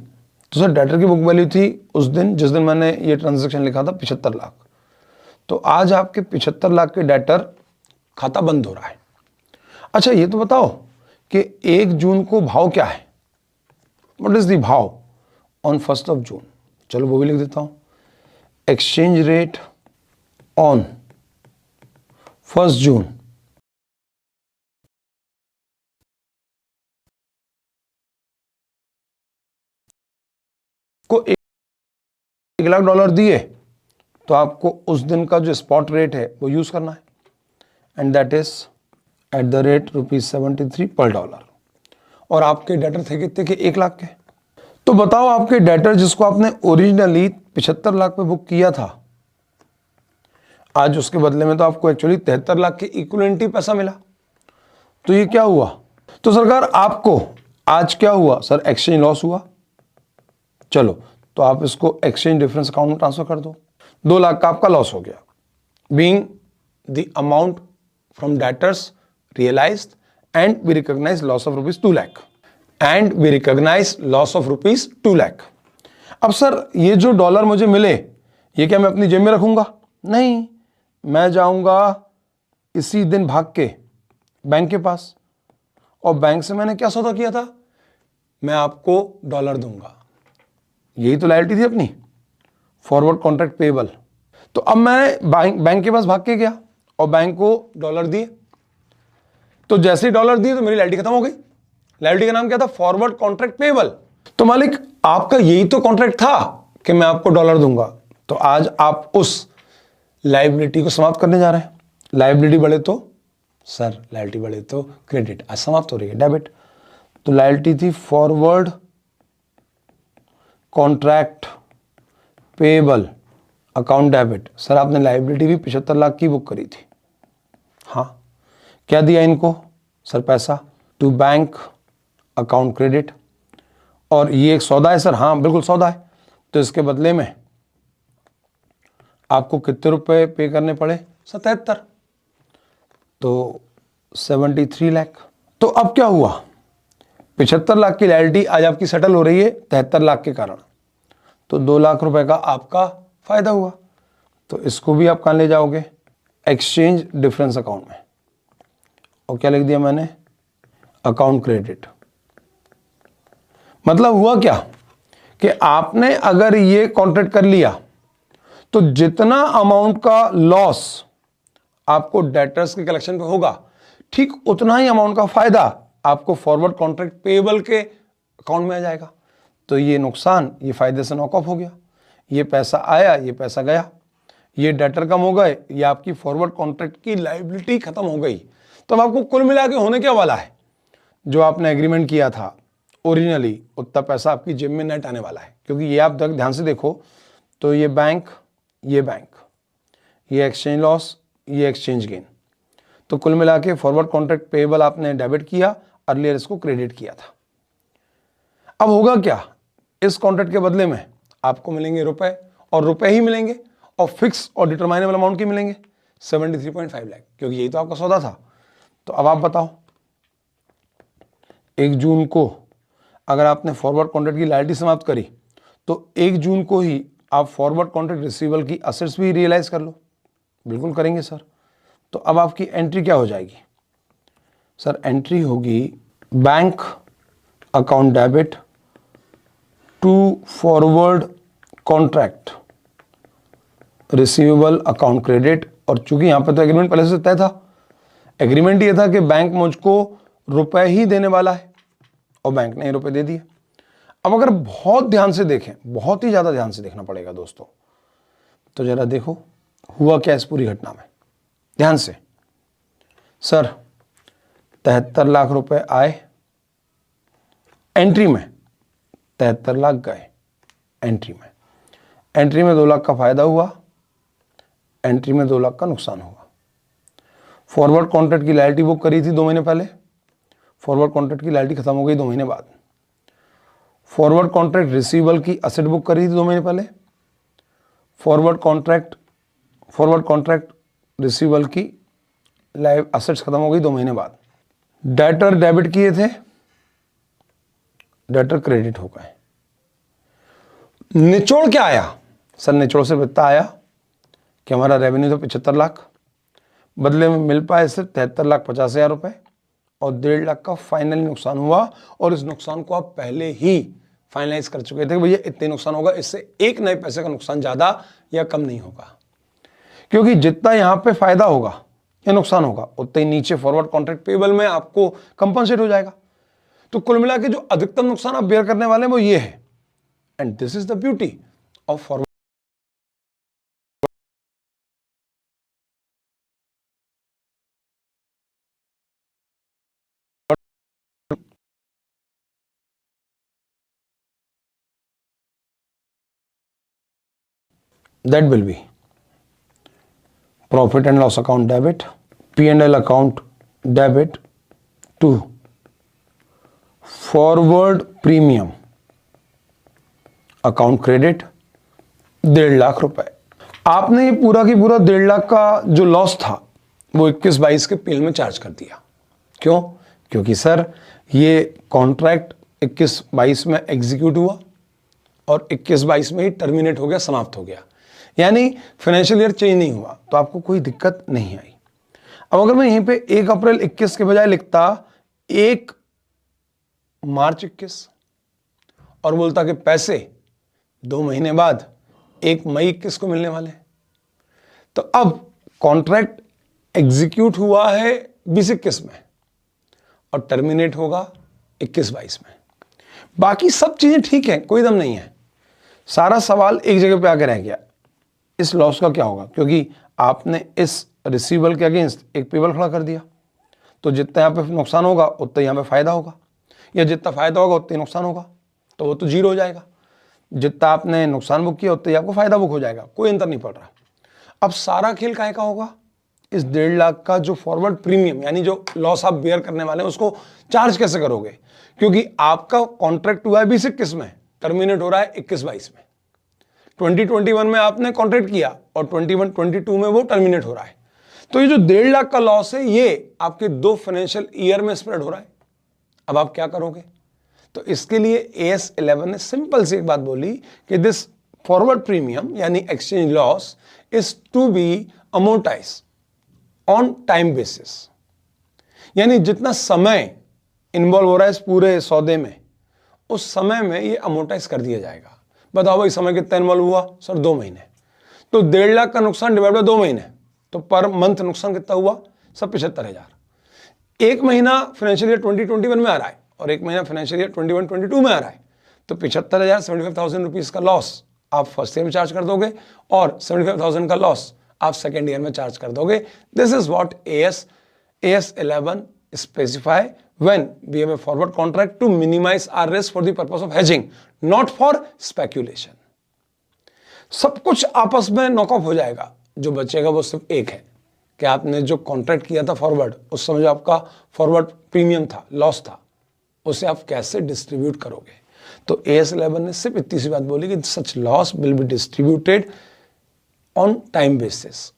तो सर डेटर की बुक वैल्यू थी उस दिन जिस दिन मैंने ये ट्रांजैक्शन लिखा था 75 लाख। तो आज आपके 75 लाख के डेटर खाता बंद हो रहा है। अच्छा ये तो बताओ कि 1 जून को भाव क्या है, व्हाट इज द भाव ऑन 1 जून। चलो वो भी लिख देता हूं, एक्सचेंज रेट ऑन 1 जून को 1 लाख डॉलर दिए तो आपको उस दिन का जो स्पॉट रेट है वो यूज करना है, and that is eight the rate ₹73 पर डॉलर। और आपके डेटर थे कितने के, 1 लाख के। तो बताओ आपके डेटर जिसको आपने ओरिजिनली 75 लाख पे बुक किया था, आज उसके बदले में तो आपको एक्चुअली 73 लाख के इक्विवेलेंट ही पैसा मिला। तो ये क्या हुआ, तो सरकार आपको आज क्या हुआ, सर एक्सचेंज लॉस हुआ। चलो तो आप इसको एक्सचेंज डिफरेंस अकाउंट में ट्रांसफर कर दो, 2 लाख का आपका लॉस हो गया, being the amount from debtors realized and we recognize loss of ₹2 lakh, and we recognize loss of ₹2 lakh. अब सर ये जो डॉलर मुझे मिले ये क्या मैं अपनी जेब में रखूंगा, नहीं, मैं जाऊंगा इसी दिन भाग के बैंक के पास, और बैंक से मैंने क्या सौदा किया था, मैं आपको डॉलर दूंगा, यही तो लायल्टी थी अपनी, फॉरवर्ड कॉन्ट्रैक्ट पेएबल। तो अब मैं बैंक के पास भाग के गया और बैंक को डॉलर दिए, तो जैसे ही डॉलर दिए तो मेरी लायल्टी खत्म हो गई। लायल्टी का नाम क्या था, फॉरवर्ड कॉन्ट्रैक्ट पेएबल। तो मालिक आपका यही तो कॉन्ट्रैक्ट था कि मैं आपको डॉलर दूंगा, तो आज आप उस लायबिलिटी को समाप्त करने जा रहे हैं। लायबिलिटी बढ़े तो सर, लायल्टी बढ़े तो क्रेडिट, आज समाप्त हो रही है डेबिट। तो लायल्टी थी forward contract payable account debit. Sir आपने लायबिलिटी भी 75 लाख की बुक करी थी, हाँ, क्या दिया इनको, सर पैसा टू बैंक अकाउंट क्रेडिट, और ये एक सौदा है सर, हाँ बिल्कुल सौदा है। तो इसके बदले में आपको कितने रुपए पे करने पड़े, 77, तो 73 लाख। तो अब क्या हुआ, 75 लाख की लायल्टी आज आपकी सेटल हो रही है 73 लाख के कारण, तो 2 लाख रुपए का आपका फायदा हुआ। तो इसको भी आप कहाँ ले जाओगे, एक्सचेंज डिफरेंस अकाउंट में, और क्या लिख दिया मैंने, अकाउंट क्रेडिट। मतलब हुआ क्या कि आपने अगर ये कॉन्ट्रैक्ट कर लिया तो जितना अमाउंट का लॉस आपको डेटर्स के कलेक्शन पे होगा, ठीक उतना ही अमाउंट का फायदा आपको फॉरवर्ड कॉन्ट्रैक्ट पेएबल के अकाउंट में आ जाएगा। तो ये नुकसान ये फायदे से नॉक ऑफ हो गया, ये पैसा आया ये पैसा गया, ये डेटर कम हो गए, ये आपकी फॉरवर्ड कॉन्ट्रैक्ट की लायबिलिटी खत्म हो गई। तो अब आपको कुल मिला के होने क्या वाला है, जो आपने एग्रीमेंट किया था ओरिजिनली उतना पैसा आपकी जेब में नेट आने वाला है। क्योंकि ये आप ध्यान से देखो तो ये बैंक, ये एक्सचेंज लॉस, ये एक्सचेंज गेन, तो कुल मिला के फॉरवर्ड कॉन्ट्रैक्ट पेएबल आपने डेबिट किया, अर्लियर इसको क्रेडिट किया था। अब होगा क्या, इस कॉन्ट्रैक्ट के बदले में आपको मिलेंगे रुपए, और रुपए ही मिलेंगे, और फिक्स और डिटरमाइनेबल अमाउंट के मिलेंगे। 73.5 लाख, क्योंकि यही तो आपका सौदा था। तो अब आप बताओ 1 जून को अगर आपने फॉरवर्ड कॉन्ट्रैक्ट की लायबिलिटी समाप्त करी तो 1 जून को ही आप फॉरवर्ड कॉन्ट्रैक्ट रिसीवेबल की असेट्स भी रियलाइज कर लो। बिल्कुल करेंगे सर। तो अब आपकी एंट्री क्या हो जाएगी सर? एंट्री होगी bank account debit to forward contract receivable account credit. और चूंकि यहां पर तो एग्रीमेंट पहले से तय था, एग्रीमेंट ये था कि बैंक मुझको रुपए ही देने वाला है और बैंक ने रुपए दे दिए। अब अगर बहुत ध्यान से देखें, बहुत ही ज्यादा ध्यान से देखना पड़ेगा दोस्तों, तो जरा देखो हुआ क्या इस पूरी घटना में, ध्यान से। सर 73 लाख रुपए आए एंट्री में, 73 लाख गए एंट्री में। एंट्री में 2 लाख का फायदा हुआ, एंट्री में 2 लाख का नुकसान हुआ। फॉरवर्ड कॉन्ट्रैक्ट की लायबिलिटी बुक करी थी 2 महीने पहले, फॉरवर्ड कॉन्ट्रैक्ट की लायबिलिटी खत्म हो गई 2 महीने बाद। फॉरवर्ड कॉन्ट्रैक्ट रिसीवेबल की असेट बुक करी थी 2 महीने पहले, फॉरवर्ड कॉन्ट्रैक्ट रिसीवेबल की लाइव असेट्स खत्म हो गई 2 महीने बाद। डेटर डेबिट किए थे, डेटर क्रेडिट हो गए। निचोड़ क्या आया सर? निचोड़ से इतना आया कि हमारा रेवेन्यू तो 75 लाख, बदले में मिल पाए सिर्फ 73,50,000 रुपए और 1.5 लाख का फाइनल नुकसान हुआ। और इस नुकसान को आप पहले ही फाइनलाइज कर चुके थे कि भैया इतने नुकसान होगा, इससे एक नए पैसे का नुकसान ज्यादा या कम नहीं होगा, क्योंकि जितना यहां पे फायदा होगा या नुकसान होगा उतना ही नीचे फॉरवर्ड कॉन्ट्रैक्ट पेबल में आपको कंपनसेट हो जाएगा। तो कुल मिला के जो अधिकतम नुकसान आप बेयर करने वाले हैं वो ये है। And this is the beauty of forward. That will be profit and loss account debit, P&L account debit to forward premium account credit 1.5 lakh रुपए। आपने ये पूरा की पूरा 1.5 लाख का जो लॉस था वो 21-22 के पीएल में चार्ज कर दिया। क्यों? क्योंकि सर ये कॉन्ट्रैक्ट 21-22 में एग्जीक्यूट हुआ और 21-22 में ही टर्मिनेट हो गया, समाप्त हो गया, यानी फाइनेंशियल ईयर चेंज नहीं हुआ, तो आपको कोई दिक्कत नहीं आई। अब अगर मैं यहीं पे 1 अप्रैल 21 के बजाय लिखता 1 मार्च 21 और बोलता कि पैसे 2 महीने बाद 1 मई 21 को मिलने वाले हैं, तो अब कॉन्ट्रैक्ट एग्जीक्यूट हुआ है 20-21 में और टर्मिनेट होगा 21-22 में। बाकी सब चीजें ठीक है, कोई दम नहीं है। सारा सवाल एक जगह पे आकर रह गया, इस लॉस का क्या होगा? क्योंकि आपने इस रिसीवेबल के अगेंस्ट एक पेबल खड़ा कर दिया, तो जितना यहाँ पे नुकसान होगा उतना यहाँ पे फायदा होगा, या जितना फायदा होगा उतना नुकसान होगा, तो वो तो जीरो हो जाएगा। जितना आपने नुकसान बुक किया उतना ही आपको फायदा बुक हो जाएगा, कोई अंतर नहीं पड़ रहा। अब सारा खेल काहे का होगा? इस 1.5 लाख का जो फॉरवर्ड प्रीमियम यानी जो लॉस आप बेयर करने वाले हैं उसको चार्ज कैसे करोगे? क्योंकि आपका कॉन्ट्रैक्ट हुआ है 20-21 में, टर्मिनेट हो रहा है 21-22 में। 2021 में आपने कॉन्ट्रैक्ट किया और 21-22 में वो टर्मिनेट हो रहा है। तो ये जो 1.5 लाख का लॉस है ये आपके 2 फाइनेंशियल ईयर में स्प्रेड हो रहा है। अब आप क्या करोगे? तो इसके लिए AS 11 ने सिंपल सी एक बात बोली कि दिस फॉरवर्ड प्रीमियम यानी exchange loss is to be amortize on time basis, यानी जितना समय इन्वॉल्व हो रहा है इस पूरे सौदे में उस समय में ये अमोर्टाइज कर दिया जाएगा। बताओ भाई समय कितना इन्वॉल्व हुआ? सर 2 महीने। तो 1.5 लाख का नुकसान डिवाइड बाय 2 महीने, तो पर मंथ नुकसान कितना हुआ? सर 75,000। 1 महीना फाइनेंशियल ईयर 2021 में आ रहा है और 1 महीना फाइनेंशियल ईयर 21-22 में आ रहा है, तो 75,000 75,000 रुपीज का लॉस आप फर्स्ट ईयर में चार्ज कर दोगे और 75,000 का लॉस आप सेकेंड ईयर में चार्ज कर दोगे। This is what AS 11 specify when we have a forward contract to minimize our risk for the purpose of hedging, not for speculation. सब कुछ आपस में नॉकऑफ हो जाएगा, जो बचेगा वो सिर्फ एक है कि आपने जो कॉन्ट्रैक्ट किया था फॉरवर्ड, उस समय जो आपका फॉरवर्ड प्रीमियम था, लॉस था, उसे आप कैसे डिस्ट्रीब्यूट करोगे। तो AS 11 ने सिर्फ इतनी सी बात बोली कि such loss will be distributed on time basis,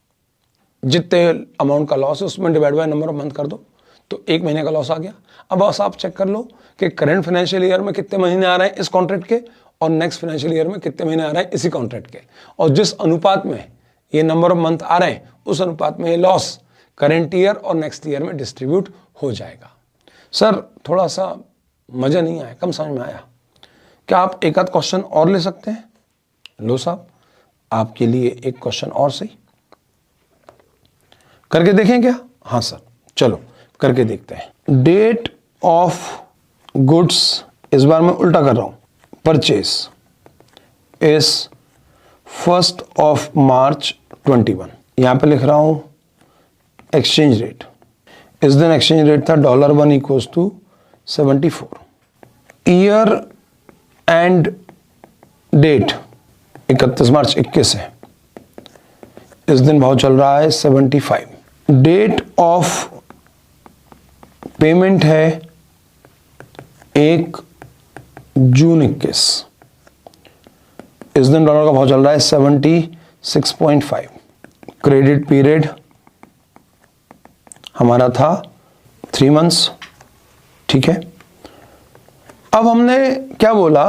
जितने अमाउंट का लॉस है उसमें divide by number of month कर दो, तो 1 महीने का लॉस आ गया। अब बस आप चेक कर लो कि करंट फाइनेंशियल ईयर में कितने महीने आ रहे हैं इस कॉन्ट्रैक्ट के, और नेक्स्ट फाइनेंशियल ईयर में कितने महीने आ रहे हैं इसी कॉन्ट्रैक्ट के, और जिस अनुपात में ये नंबर ऑफ मंथ आ रहे हैं उस अनुपात में ये लॉस करंट ईयर और नेक्स्ट ईयर में डिस्ट्रीब्यूट हो जाएगा। सर थोड़ा सा मजा नहीं आया, कम समझ में आया, क्या आप एक आध क्वेश्चन और ले सकते हैं? लो साहब, आपके लिए एक क्वेश्चन और सही, करके देखें क्या? हाँ सर, चलो करके देखते हैं। डेट ऑफ गुड्स, इस बार मैं उल्टा कर रहा हूं, परचेस इज 1 मार्च 21। यहां पे लिख रहा हूं एक्सचेंज रेट, इस दिन एक्सचेंज रेट था $1 = 74। ईयर एंड डेट 31 मार्च 21 है, इस दिन भाव चल रहा है 75। डेट ऑफ पेमेंट है 1 जून 21, इस दिन डॉलर का भाव चल रहा है 76.5। क्रेडिट पीरियड हमारा था 3 मंथ्स, ठीक है। अब हमने क्या बोला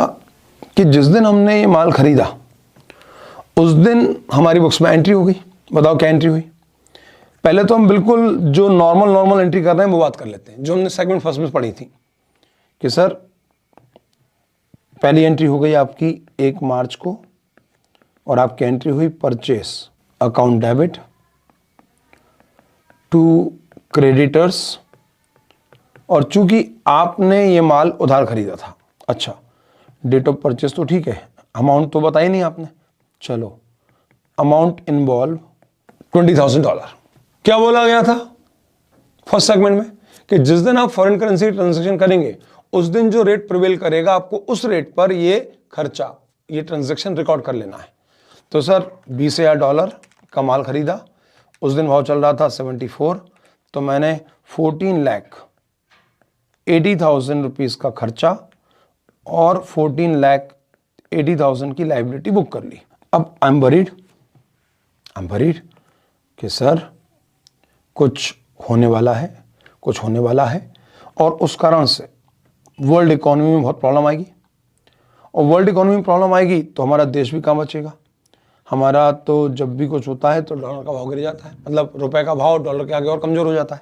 कि जिस दिन हमने ये माल खरीदा उस दिन हमारी बुक्स में एंट्री हो गई। बताओ क्या एंट्री हुई? पहले तो हम बिल्कुल जो नॉर्मल एंट्री कर रहे हैं वो बात कर लेते हैं, जो हमने सेगमेंट फर्स्ट में पढ़ी थी कि सर पहली एंट्री हो गई आपकी 1 मार्च को, और आपकी एंट्री हुई purchase account debit to creditors, और चूंकि आपने ये माल उधार खरीदा था। अच्छा, डेट ऑफ परचेस तो ठीक है, अमाउंट तो बताई नहीं आपने। चलो, अमाउंट इन्वॉल्व $20,000। क्या बोला गया था फर्स्ट सेगमेंट में कि जिस दिन आप फॉरेन करेंसी ट्रांजैक्शन करेंगे उस दिन जो रेट प्रिवेल करेगा आपको उस रेट पर ये खर्चा, ये ट्रांजैक्शन रिकॉर्ड कर लेना है। तो सर $20,000 का माल खरीदा, उस दिन भाव चल रहा था 74, तो मैंने 14,80,000 रुपीज का खर्चा और 14,80,000 की लायबिलिटी बुक कर ली। अब आई एम वरीड कि सर कुछ होने वाला है और उस कारण से वर्ल्ड इकोनॉमी में बहुत प्रॉब्लम आएगी, और वर्ल्ड इकोनॉमी में प्रॉब्लम आएगी तो हमारा देश भी कहाँ बचेगा। हमारा तो जब भी कुछ होता है तो डॉलर का भाव गिर जाता है, मतलब रुपए का भाव डॉलर के आगे और कमजोर हो जाता है।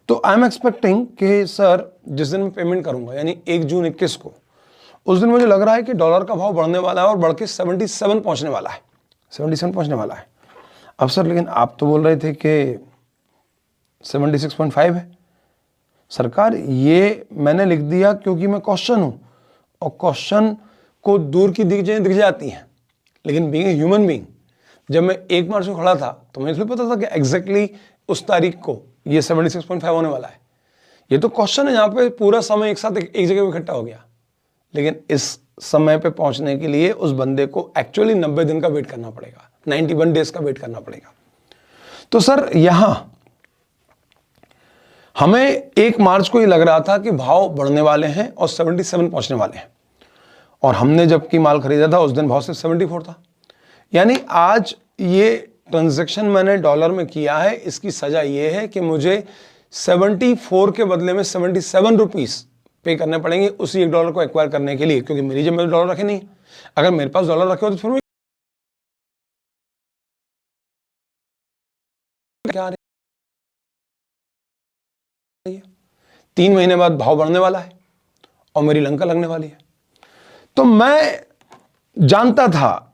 तो आई एम एक्सपेक्टिंग कि सर जिस दिन मैं पेमेंट करूंगा यानी 1 जून 21 को, उस दिन मुझे लग रहा है कि डॉलर का भाव बढ़ने वाला है और बढ़ के 77 पहुंचने वाला है, 77 पहुंचने वाला है। अब सर लेकिन आप तो बोल रहे थे कि 76.5 है। सरकार ये मैंने लिख दिया क्योंकि मैं क्वेश्चन हूं, और क्वेश्चन को दूर की चीजें दिख जाती हैं, लेकिन बीइंग ए ह्यूमन बीइंग, जब मैं 1 मार्च को खड़ा था तो मुझे इसलिए पता था कि एग्जैक्टली उस तारीख को ये 76.5 होने वाला है। ये तो क्वेश्चन है, यहाँ पे पूरा समय एक साथ एक जगह पे इकट्ठा हो गया, लेकिन इस समय पे पहुंचने के लिए उस बंदे को एक्चुअली 90 दिन का वेट करना पड़ेगा, 91 डेज का वेट करना पड़ेगा। तो सर यहां हमें 1 मार्च को ही लग रहा था कि भाव बढ़ने वाले हैं और 77 पहुंचने वाले हैं, और हमने जबकि माल खरीदा था उस दिन भाव सिर्फ 74 था। यानी आज ये ट्रांजैक्शन मैंने डॉलर में किया है, इसकी सजा ये है कि मुझे 74 के बदले में 77 रुपीस पे करने पड़ेंगे उसी $1 को एक्वायर करने के लिए, क्योंकि मेरी जेब में डॉलर रखे नहीं। अगर मेरे पास डॉलर रखे हो तो फिर क्या 3 महीने बाद भाव बढ़ने वाला है और मेरी लंका लगने वाली है। तो मैं जानता था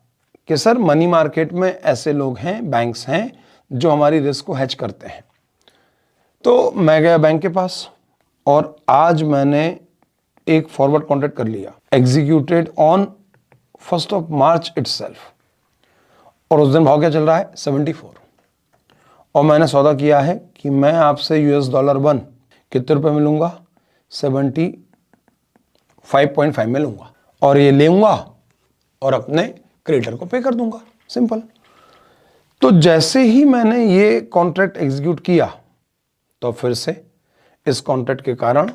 कि सर मनी मार्केट में ऐसे लोग हैं, बैंक्स हैं जो हमारी रिस्क को हेज करते हैं। तो मैं गया बैंक के पास और आज मैंने एक फॉरवर्ड कॉन्ट्रैक्ट कर लिया, एग्जीक्यूटेड ऑन 1 मार्च इटसेल्फ, और उस दिन भाव क्या चल रहा है 74, और मैंने सौदा किया है कि मैं आपसे $1 कितने रुपए में लूंगा, 75.5 में लूंगा, और ये लेऊंगा और अपने क्रेडिटर को पे कर दूंगा, सिंपल। तो जैसे ही मैंने ये कॉन्ट्रैक्ट एग्जीक्यूट किया तो फिर से इस कॉन्ट्रैक्ट के कारण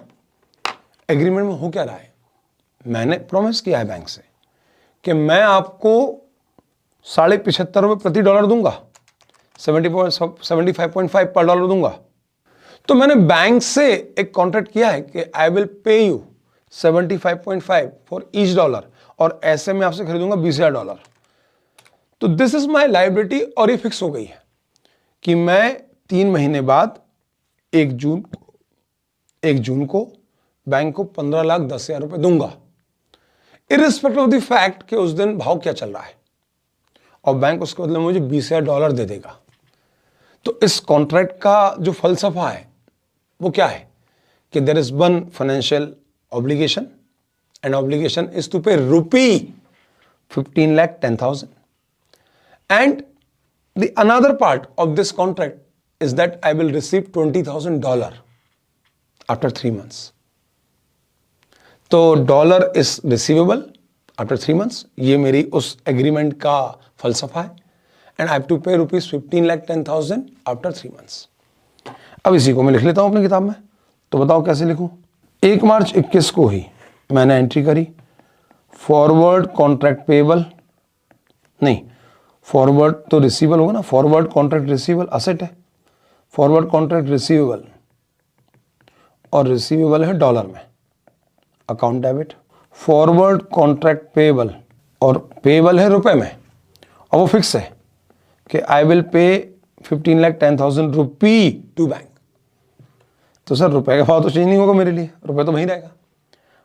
एग्रीमेंट में हो क्या रहा है, मैंने प्रॉमिस किया है बैंक से कि मैं आपको 75.5 रुपये प्रति डॉलर दूंगा, 75.5 पर डॉलर दूंगा। तो मैंने बैंक से एक कॉन्ट्रैक्ट किया है कि आई विल पे यू 75.5 फॉर ईच डॉलर, और ऐसे में आपसे खरीदूंगा $20,000। तो दिस इज माई लायबिलिटी, और ये फिक्स हो गई है कि मैं 3 महीने बाद 1 जून को बैंक को 15,10,000 रुपए दूंगा, इरिस्पेक्टिव ऑफ द फैक्ट कि उस दिन भाव क्या चल रहा है, और बैंक उसके बदले में मुझे $20,000 दे देगा। तो इस कॉन्ट्रैक्ट का जो फलसफा है वो क्या है कि there is one financial obligation, and obligation is to pay ₹15,10,000, and the another part of this contract is that I will receive $20,000 after 3 months. तो dollar is receivable after 3 months, ये मेरी उस एग्रीमेंट का फलसफा है, and I have to pay ₹15,10,000 after 3 months। अब इसी को मैं लिख लेता हूं अपनी किताब में। तो बताओ कैसे लिखूं। 1 मार्च 21 को ही मैंने एंट्री करी, फॉरवर्ड कॉन्ट्रैक्ट पेएबल, नहीं फॉरवर्ड तो रिसीवेबल होगा ना, फॉरवर्ड कॉन्ट्रैक्ट रिसीवेबल असेट है, फॉरवर्ड कॉन्ट्रैक्ट रिसीवेबल, और रिसीवेबल है डॉलर में, account debit. Forward contract payable, और पेएबल है रुपए में, और वो फिक्स है कि I will pay 15,10,000 rupee to bank. तो सर रुपए का भाव तो चेंज नहीं होगा मेरे लिए, रुपए तो वहीं रहेगा।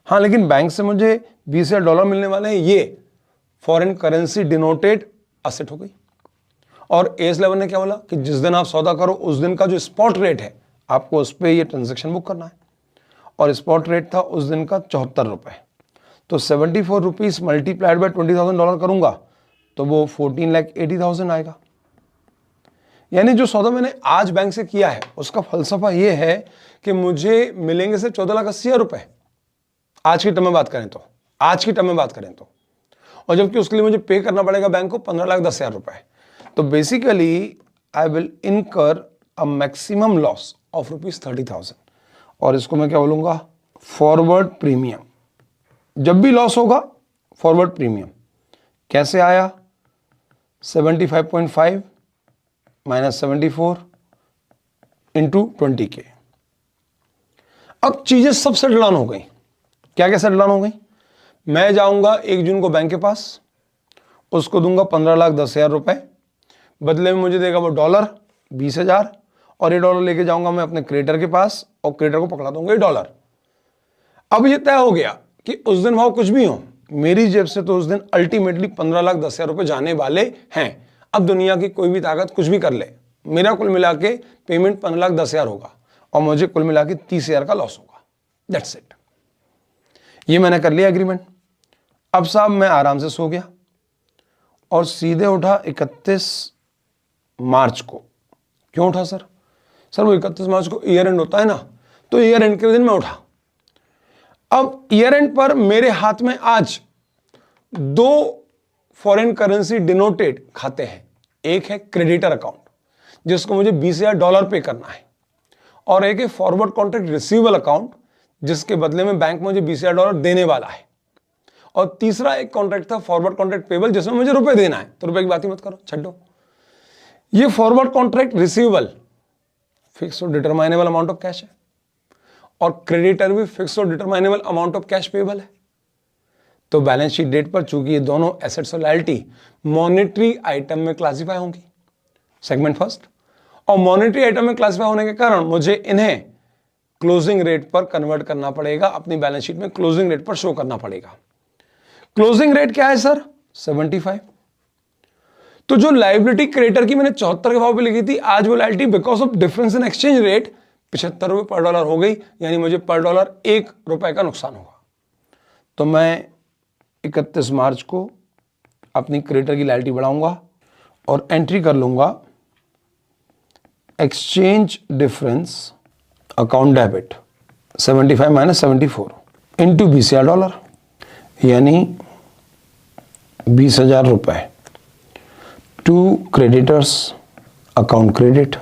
हाँ, लेकिन बैंक से मुझे $20,000 मिलने वाले हैं, ये फॉरेन करेंसी डिनोटेड असेट हो गई। और AS11 ने क्या बोला कि जिस दिन आप सौदा करो उस दिन का जो स्पॉट रेट है आपको उस पर ये ट्रांजेक्शन बुक करना है, और स्पॉट रेट था उस दिन का 74 रुपए। तो 74 रुपीज मल्टीप्लाइड बाय $20,000 करूंगा तो वो 14,80,000 आएगा। यानी जो सौदा मैंने आज बैंक से किया है उसका फलसफा ये है कि मुझे मिलेंगे सिर्फ 14,80,000 रुपए, आज की टर्म में बात करें तो, आज की टर्म में बात करें तो, और जबकि उसके लिए मुझे पे करना पड़ेगा बैंक को 15,10,000 रुपए। तो बेसिकली आई विल इनकर अ मैक्सिमम लॉस ऑफ ₹30,000, और इसको मैं क्या बोलूंगा, फॉरवर्ड प्रीमियम। जब भी लॉस होगा फॉरवर्ड प्रीमियम कैसे आया, 75.5 माइनस 74 इंटू 20K। अब चीजें सब सेटल डाउन हो गई। क्या क्या सेटल डाउन हो गई, मैं जाऊंगा 1 जून को बैंक के पास, उसको दूंगा 15,10,000 रुपए, बदले में मुझे देगा वो डॉलर 20,000, और ये डॉलर लेके जाऊंगा मैं अपने क्रेडिटर के पास, और क्रेडिटर को पकड़ा दूंगा ये डॉलर। अब ये तय हो गया कि उस दिन भाव कुछ भी हो, मेरी जेब से तो उस दिन अल्टीमेटली 15,10,000 रुपए जाने वाले हैं। अब दुनिया की कोई भी ताकत कुछ भी कर ले, मेरा कुल मिला के पेमेंट 15,10,000 होगा, और मुझे कुल मिला के 30,000 का लॉस होगा। That's it. ये मैंने कर लिया एग्रीमेंट। अब साहब मैं आराम से सो गया और सीधे उठा 31 मार्च को। क्यों उठा सर? सर वो 31 मार्च को ईयर एंड होता है ना, तो ईयर एंड के दिन मैं उठा। अब ईयर एंड पर मेरे हाथ में आज 2 फॉरेन करेंसी डिनोटेड खाते हैं। एक है क्रेडिटर अकाउंट जिसको मुझे $20,000 पे करना है, और एक है फॉरवर्ड कॉन्ट्रैक्ट रिसीवेबल अकाउंट जिसके बदले में बैंक मुझे $20,000 देने वाला है, और तीसरा एक कॉन्ट्रैक्ट था फॉरवर्ड कॉन्ट्रैक्ट पेबल जिसमें मुझे रुपए देना है। तो रुपए की बात ही मत करो, छड्डो। ये फॉरवर्ड कॉन्ट्रैक्ट रिसीवेबल फिक्स और डिटरमाइनेबल अमाउंट ऑफ कैश है, और क्रेडिटर भी फिक्स और डिटरमाइनेबल अमाउंट ऑफ कैश पेबल है। तो बैलेंस शीट डेट पर चूंकि ये दोनों एसेट्स और लायबिलिटी मॉनेटरी आइटम में क्लासिफाई होंगी, सेगमेंट फर्स्ट, और मॉनेटरी आइटम में क्लासिफाई होने के कारण मुझे इन्हें क्लोजिंग रेट पर कन्वर्ट करना पड़ेगा, अपनी बैलेंस शीट में क्लोजिंग रेट पर शो करना पड़ेगा। क्लोजिंग रेट क्या है सर? 75। तो जो लायबिलिटी क्रेडिटर की मैंने 74 के भाव पे लिखी थी, आज वो liability because of difference in exchange rate 75 रुपए पर डॉलर हो गई, यानी मुझे पर डॉलर 1 रुपए का नुकसान होगा। तो मैं 31 मार्च को अपनी क्रेडिटर की लायबिलिटी बढ़ाऊंगा और एंट्री कर लूंगा exchange difference account debit 75 minus 74 into $20,000, यानी 20,000 रुपए टू क्रेडिटर्स अकाउंट क्रेडिट।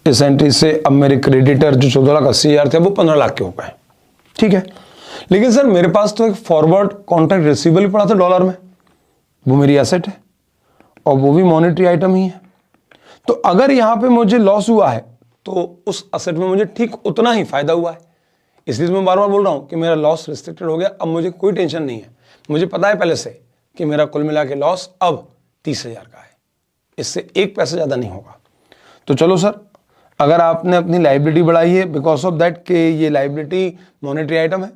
इस एंट्री से अब मेरे क्रेडिटर जो 14,80,000 थे वो 15 लाख के हो गए। ठीक है, लेकिन सर मेरे पास तो एक फॉरवर्ड कॉन्ट्रैक्ट रिसीवेबल भी पड़ा था डॉलर में, वो मेरी एसेट है और वो भी मॉनेटरी आइटम ही है। तो अगर यहाँ पे मुझे लॉस हुआ है तो उस असेट में मुझे ठीक उतना ही फायदा हुआ है। इसलिए मैं बार बार बोल रहा हूँ कि मेरा लॉस रिस्ट्रिक्टेड हो गया, अब मुझे कोई टेंशन नहीं है। मुझे पता है पहले से कि मेरा कुल मिला के लॉस अब 30,000 का है, इससे एक पैसा ज़्यादा नहीं होगा। तो चलो सर, अगर आपने अपनी लाइबिलिटी बढ़ाई है बिकॉज ऑफ दैट कि ये लाइबिलिटी मॉनेटरी आइटम है,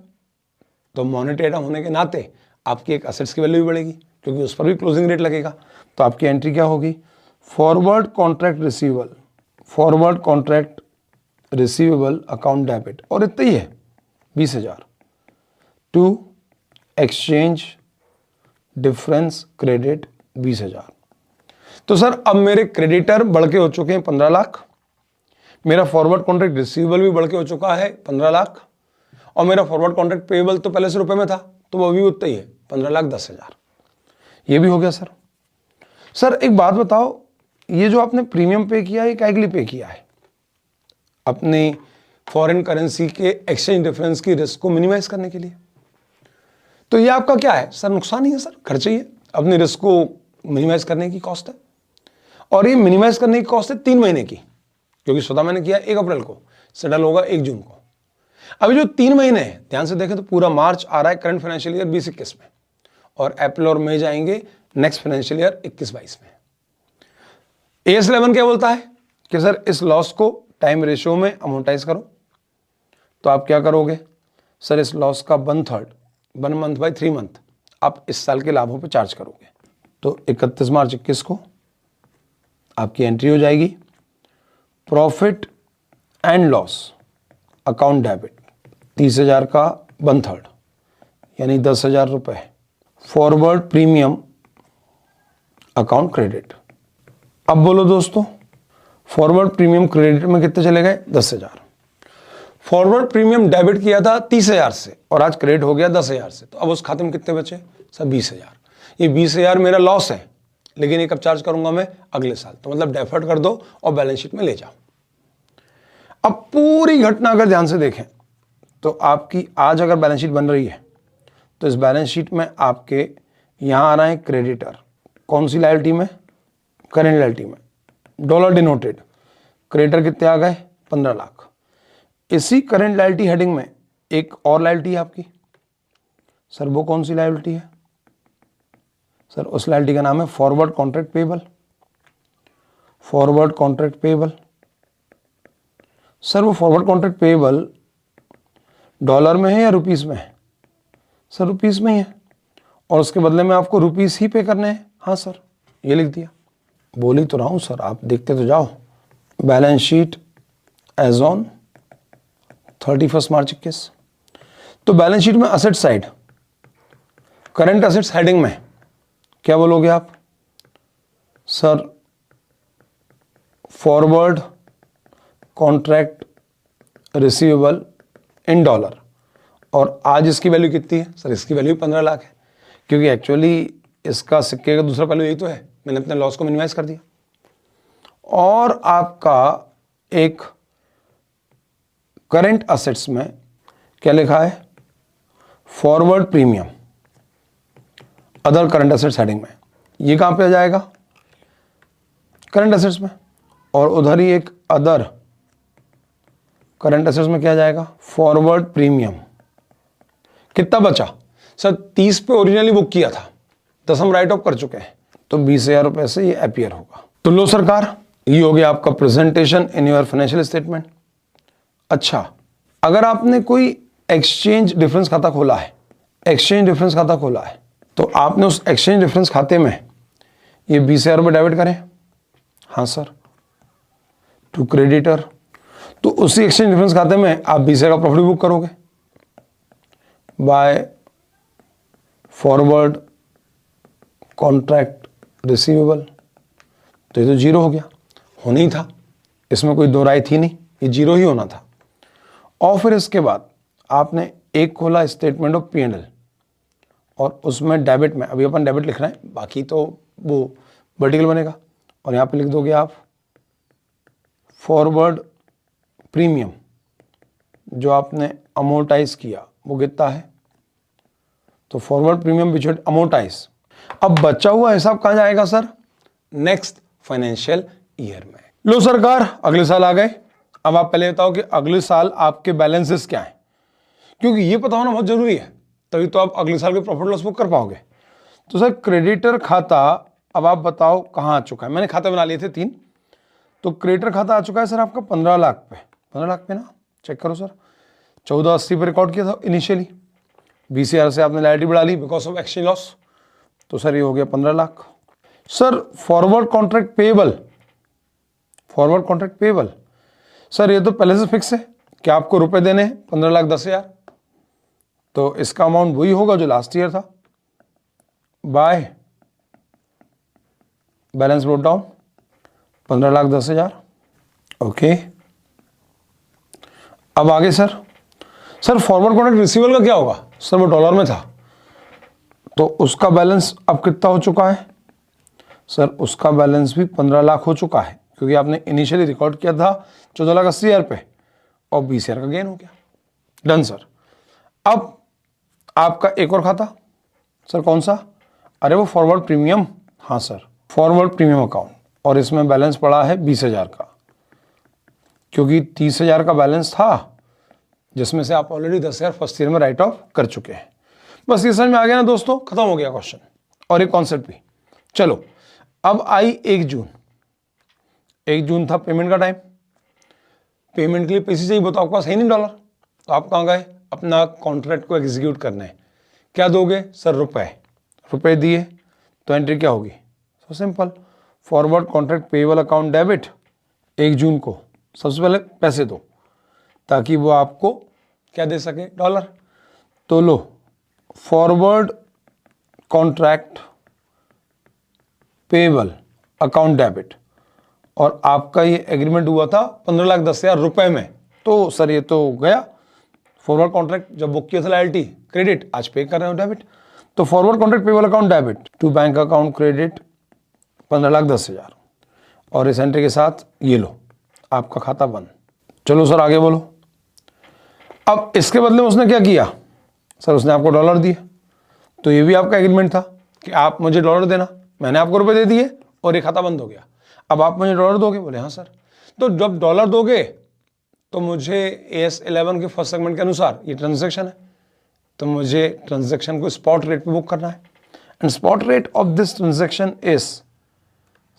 तो मॉनेटरी आइटम होने के नाते आपकी एक असेट्स की वैल्यू भी बढ़ेगी क्योंकि उस पर भी क्लोजिंग रेट लगेगा। तो आपकी एंट्री क्या होगी? Forward contract receivable, forward contract receivable account debit, और इतना ही है 20,000 टू एक्सचेंज डिफरेंस क्रेडिट 20,000। तो सर अब मेरे क्रेडिटर बढ़ के हो चुके हैं 15 लाख, मेरा फॉरवर्ड कॉन्ट्रैक्ट रिसीवेबल भी बढ़ के हो चुका है 15 लाख, और मेरा फॉरवर्ड कॉन्ट्रैक्ट पेएबल तो पहले से रुपए में था तो वो भी उतना ही है 15,10,000। ये भी हो गया सर। सर एक बात बताओ, ये जो आपने प्रीमियम पे किया है क्या के लिए पे किया है? अपने फॉरेन करेंसी के एक्सचेंज डिफरेंस की रिस्क को मिनिमाइज करने के लिए। तो ये आपका क्या है सर? नुकसान ही है सर, खर्चे ही है। अपने रिस्क को मिनिमाइज करने की कॉस्ट है, और ये मिनिमाइज करने की कॉस्ट है 3 महीने की, क्योंकि सौदा मैंने किया 1 अप्रैल को, सेटल होगा 1 जून को। अभी जो 3 महीने हैं ध्यान से देखें तो पूरा मार्च आ रहा है करंट फाइनेंशियल ईयर 20-21 में, और अप्रैल और मई जाएंगे नेक्स्ट फाइनेंशियल ईयर 21-22 में। AS 11 क्या बोलता है कि सर इस लॉस को टाइम रेशियो में अमोर्टाइज करो। तो आप क्या करोगे सर? इस लॉस का 1/3 1 मंथ बाई 3 मंथ आप इस साल के लाभों पे चार्ज करोगे। तो 31 मार्च 21 को आपकी एंट्री हो जाएगी profit and loss account debit 30,000 का 1/3 यानी 10,000 रुपए, फॉरवर्ड प्रीमियम अकाउंट क्रेडिट। अब बोलो दोस्तों, फॉरवर्ड प्रीमियम क्रेडिट में कितने चले गए? 10,000। फॉरवर्ड प्रीमियम डेबिट किया था 30,000 से और आज क्रेडिट हो गया 10,000 से, तो अब उस खाते में कितने बचे सर? 20,000। ये 20,000 मेरा लॉस है, लेकिन ये कब चार्ज करूंगा मैं? अगले साल। तो मतलब डेफर्ड कर दो और बैलेंस शीट में ले जाओ। अब पूरी घटना अगर ध्यान से देखें तो आपकी आज अगर बैलेंस शीट बन रही है तो इस बैलेंस शीट में आपके यहां आ रहा है क्रेडिटर, कौन सी लायबिलिटी में? करेंट लायबिलिटी में, डॉलर डिनोटेड। क्रेडिटर कितने आ गए? 15 लाख। इसी करेंट लायबिलिटी हेडिंग में एक और लायबिलिटी है आपकी, सर वो कौन सी लायबिलिटी है? सर उस लायबिलिटी का नाम है forward contract payable. Forward contract payable, sir वो फॉरवर्ड कॉन्ट्रैक्ट पेएबल डॉलर में है या रुपीस में है? सर रुपीस में ही है, और उसके बदले में आपको रुपीस ही पे करने हैं। हाँ सर, ये लिख दिया। बोल ही तो रहा हूं सर, आप देखते तो जाओ। बैलेंस शीट एज ऑन 31 मार्च 21। तो बैलेंस शीट में asset side current assets heading में क्या बोलोगे आप? Sir forward contract receivable in dollar, और आज इसकी वैल्यू कितनी है? सर इसकी वैल्यू 15 लाख है, क्योंकि एक्चुअली इसका सिक्के का दूसरा पहलू यही तो है, मैंने अपने लॉस को मिनिमाइज कर दिया। और आपका एक करंट असेट्स में क्या लिखा है? Forward premium other current assets heading में। ये कहां पे आ जाएगा? करंट असेट्स में, और उधर ही एक अदर करंट असेट्स में क्या जाएगा? Forward premium. कितना बचा सर? 30 पे ओरिजिनली बुक किया था, 10 हम राइट ऑफ कर चुके हैं, तो 20,000 रुपए से ये अपीयर होगा। तो लो सरकार, ये हो गया आपका presentation in your financial statement. अच्छा, अगर आपने कोई एक्सचेंज डिफरेंस खाता खोला है, एक्सचेंज डिफरेंस खाता खोला है, तो आपने उस एक्सचेंज डिफरेंस खाते में ये 20,000 रुपये डेबिट करें। हाँ सर, टू क्रेडिटर। तो उसी एक्सचेंज डिफरेंस खाते में आप 20,000 का प्रॉफिट बुक करोगे बाय फॉरवर्ड कॉन्ट्रैक्ट रिसीवेबल। तो ये तो जीरो हो गया, होना ही था, इसमें कोई दो राय थी नहीं, ये जीरो ही होना था। और फिर इसके बाद आपने एक खोला स्टेटमेंट ऑफ P&L, और उसमें डेबिट में, अभी अपन डेबिट लिख रहे हैं, बाकी तो वो वर्टिकल बनेगा, और यहाँ पे लिख दोगे आप फॉरवर्ड प्रीमियम जो आपने अमोर्टाइज किया वो कितना है? तो फॉरवर्ड प्रीमियम विच अमोर्टाइज। अब बचा हुआ हिसाब कहाँ जाएगा सर? नेक्स्ट फाइनेंशियल ईयर में। लो सरकार, अगले साल आ गए। अब आप पहले बताओ कि अगले साल आपके बैलेंसेस क्या हैं, क्योंकि ये पता होना बहुत जरूरी है, तभी तो आप अगले साल के प्रॉफिट लॉस बुक कर पाओगे। तो सर क्रेडिटर खाता, अब आप बताओ कहाँ आ चुका है। मैंने खाते बना लिए थे 3, तो क्रेडिटर खाता आ चुका है सर आपका 15 लाख पे। 15 लाख पे ना, चेक करो सर, 1480 पे रिकॉर्ड किया था इनिशियली, बीसीआर से आपने लायबिलिटी बढ़ा ली बिकॉज ऑफ एक्सचेंज लॉस, तो सर ये हो गया 15 lakh. Sir forward contract payable, forward contract payable sir ये तो पहले से फिक्स है कि आपको रुपए देने हैं 15,10,000, तो इसका अमाउंट वही होगा जो लास्ट ईयर था, by balance brought down 15,10,000। Okay, अब आगे सर फॉरवर्ड कॉन्ट्रैक्ट रिसीवेबल का क्या होगा सर, वो डॉलर में था, तो उसका बैलेंस अब कितना हो चुका है सर, उसका बैलेंस भी 15 लाख हो चुका है, क्योंकि आपने इनिशियली रिकॉर्ड किया था 14,80,000 पे और 20,000 का गेन हो गया। Done sir. अब आपका एक और खाता सर, कौन सा, अरे वो फॉरवर्ड प्रीमियम, हाँ सर फॉरवर्ड प्रीमियम अकाउंट, और इसमें बैलेंस पड़ा है 20,000 का, क्योंकि 30,000 का बैलेंस था जिसमें से आप ऑलरेडी 10,000 फर्स्ट ईयर में राइट ऑफ कर चुके हैं। बस ये समझ में आ गया ना दोस्तों, खत्म हो गया क्वेश्चन और एक कॉन्सेप्ट भी। चलो अब आई 1 जून, 1 जून था पेमेंट का टाइम, पेमेंट के लिए पैसे चाहिए, बताओ आपके पास है नहीं डॉलर, तो आप कहाँ गए, अपना कॉन्ट्रैक्ट को एग्जीक्यूट करना है। क्या दोगे सर, रुपए दिए, तो एंट्री क्या होगी, so simple, forward contract payable account debit 1 जून को सबसे पहले पैसे दो ताकि वो आपको क्या दे सके, डॉलर। तो लो forward contract payable account debit, और आपका ये एग्रीमेंट हुआ था 15,10,000 रुपए में, तो सर ये तो गया फॉरवर्ड कॉन्ट्रैक्ट, जब बुक किया था लायबिलिटी क्रेडिट, आज पे कर रहे हो डेबिट, तो forward contract payable account debit to bank account credit 15,10,000, और इस एंट्री के साथ ये लो आपका खाता बंद। चलो सर आगे बोलो। अब इसके बदले में उसने क्या किया सर, उसने आपको डॉलर दिए, तो ये भी आपका एग्रीमेंट था कि आप मुझे डॉलर देना, मैंने आपको रुपए दे दिए और ये खाता बंद हो गया। अब आप मुझे डॉलर दोगे, बोले हाँ सर। तो जब डॉलर दोगे तो मुझे AS11 के फर्स्ट सेगमेंट के अनुसार ये ट्रांजैक्शन है, तो मुझे ट्रांजैक्शन को स्पॉट रेट पे बुक करना है, and spot rate of this transaction is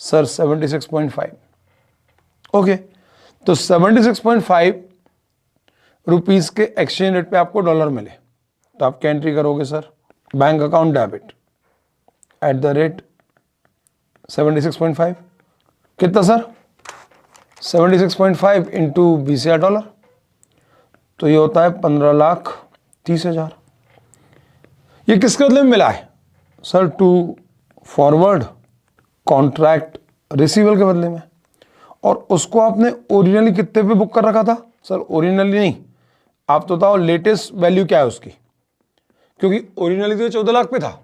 sir 76.5। Okay, तो 76.5 रुपीज के एक्सचेंज रेट पे आपको डॉलर मिले, तो आप क्या एंट्री करोगे sir, bank account debit eight the rate 76.5, कितना सर 76.5 इंटू 20,000 डॉलर, तो ये होता है 15,30,000। ये किसके बदले में मिला है sir, to forward contract receivable के बदले में, और उसको आपने ओरिजिनली कितने पे बुक कर रखा था सर, ओरिजिनली नहीं, आप तो बताओ लेटेस्ट वैल्यू क्या है उसकी, क्योंकि ओरिजिनली तो 14 लाख पे था,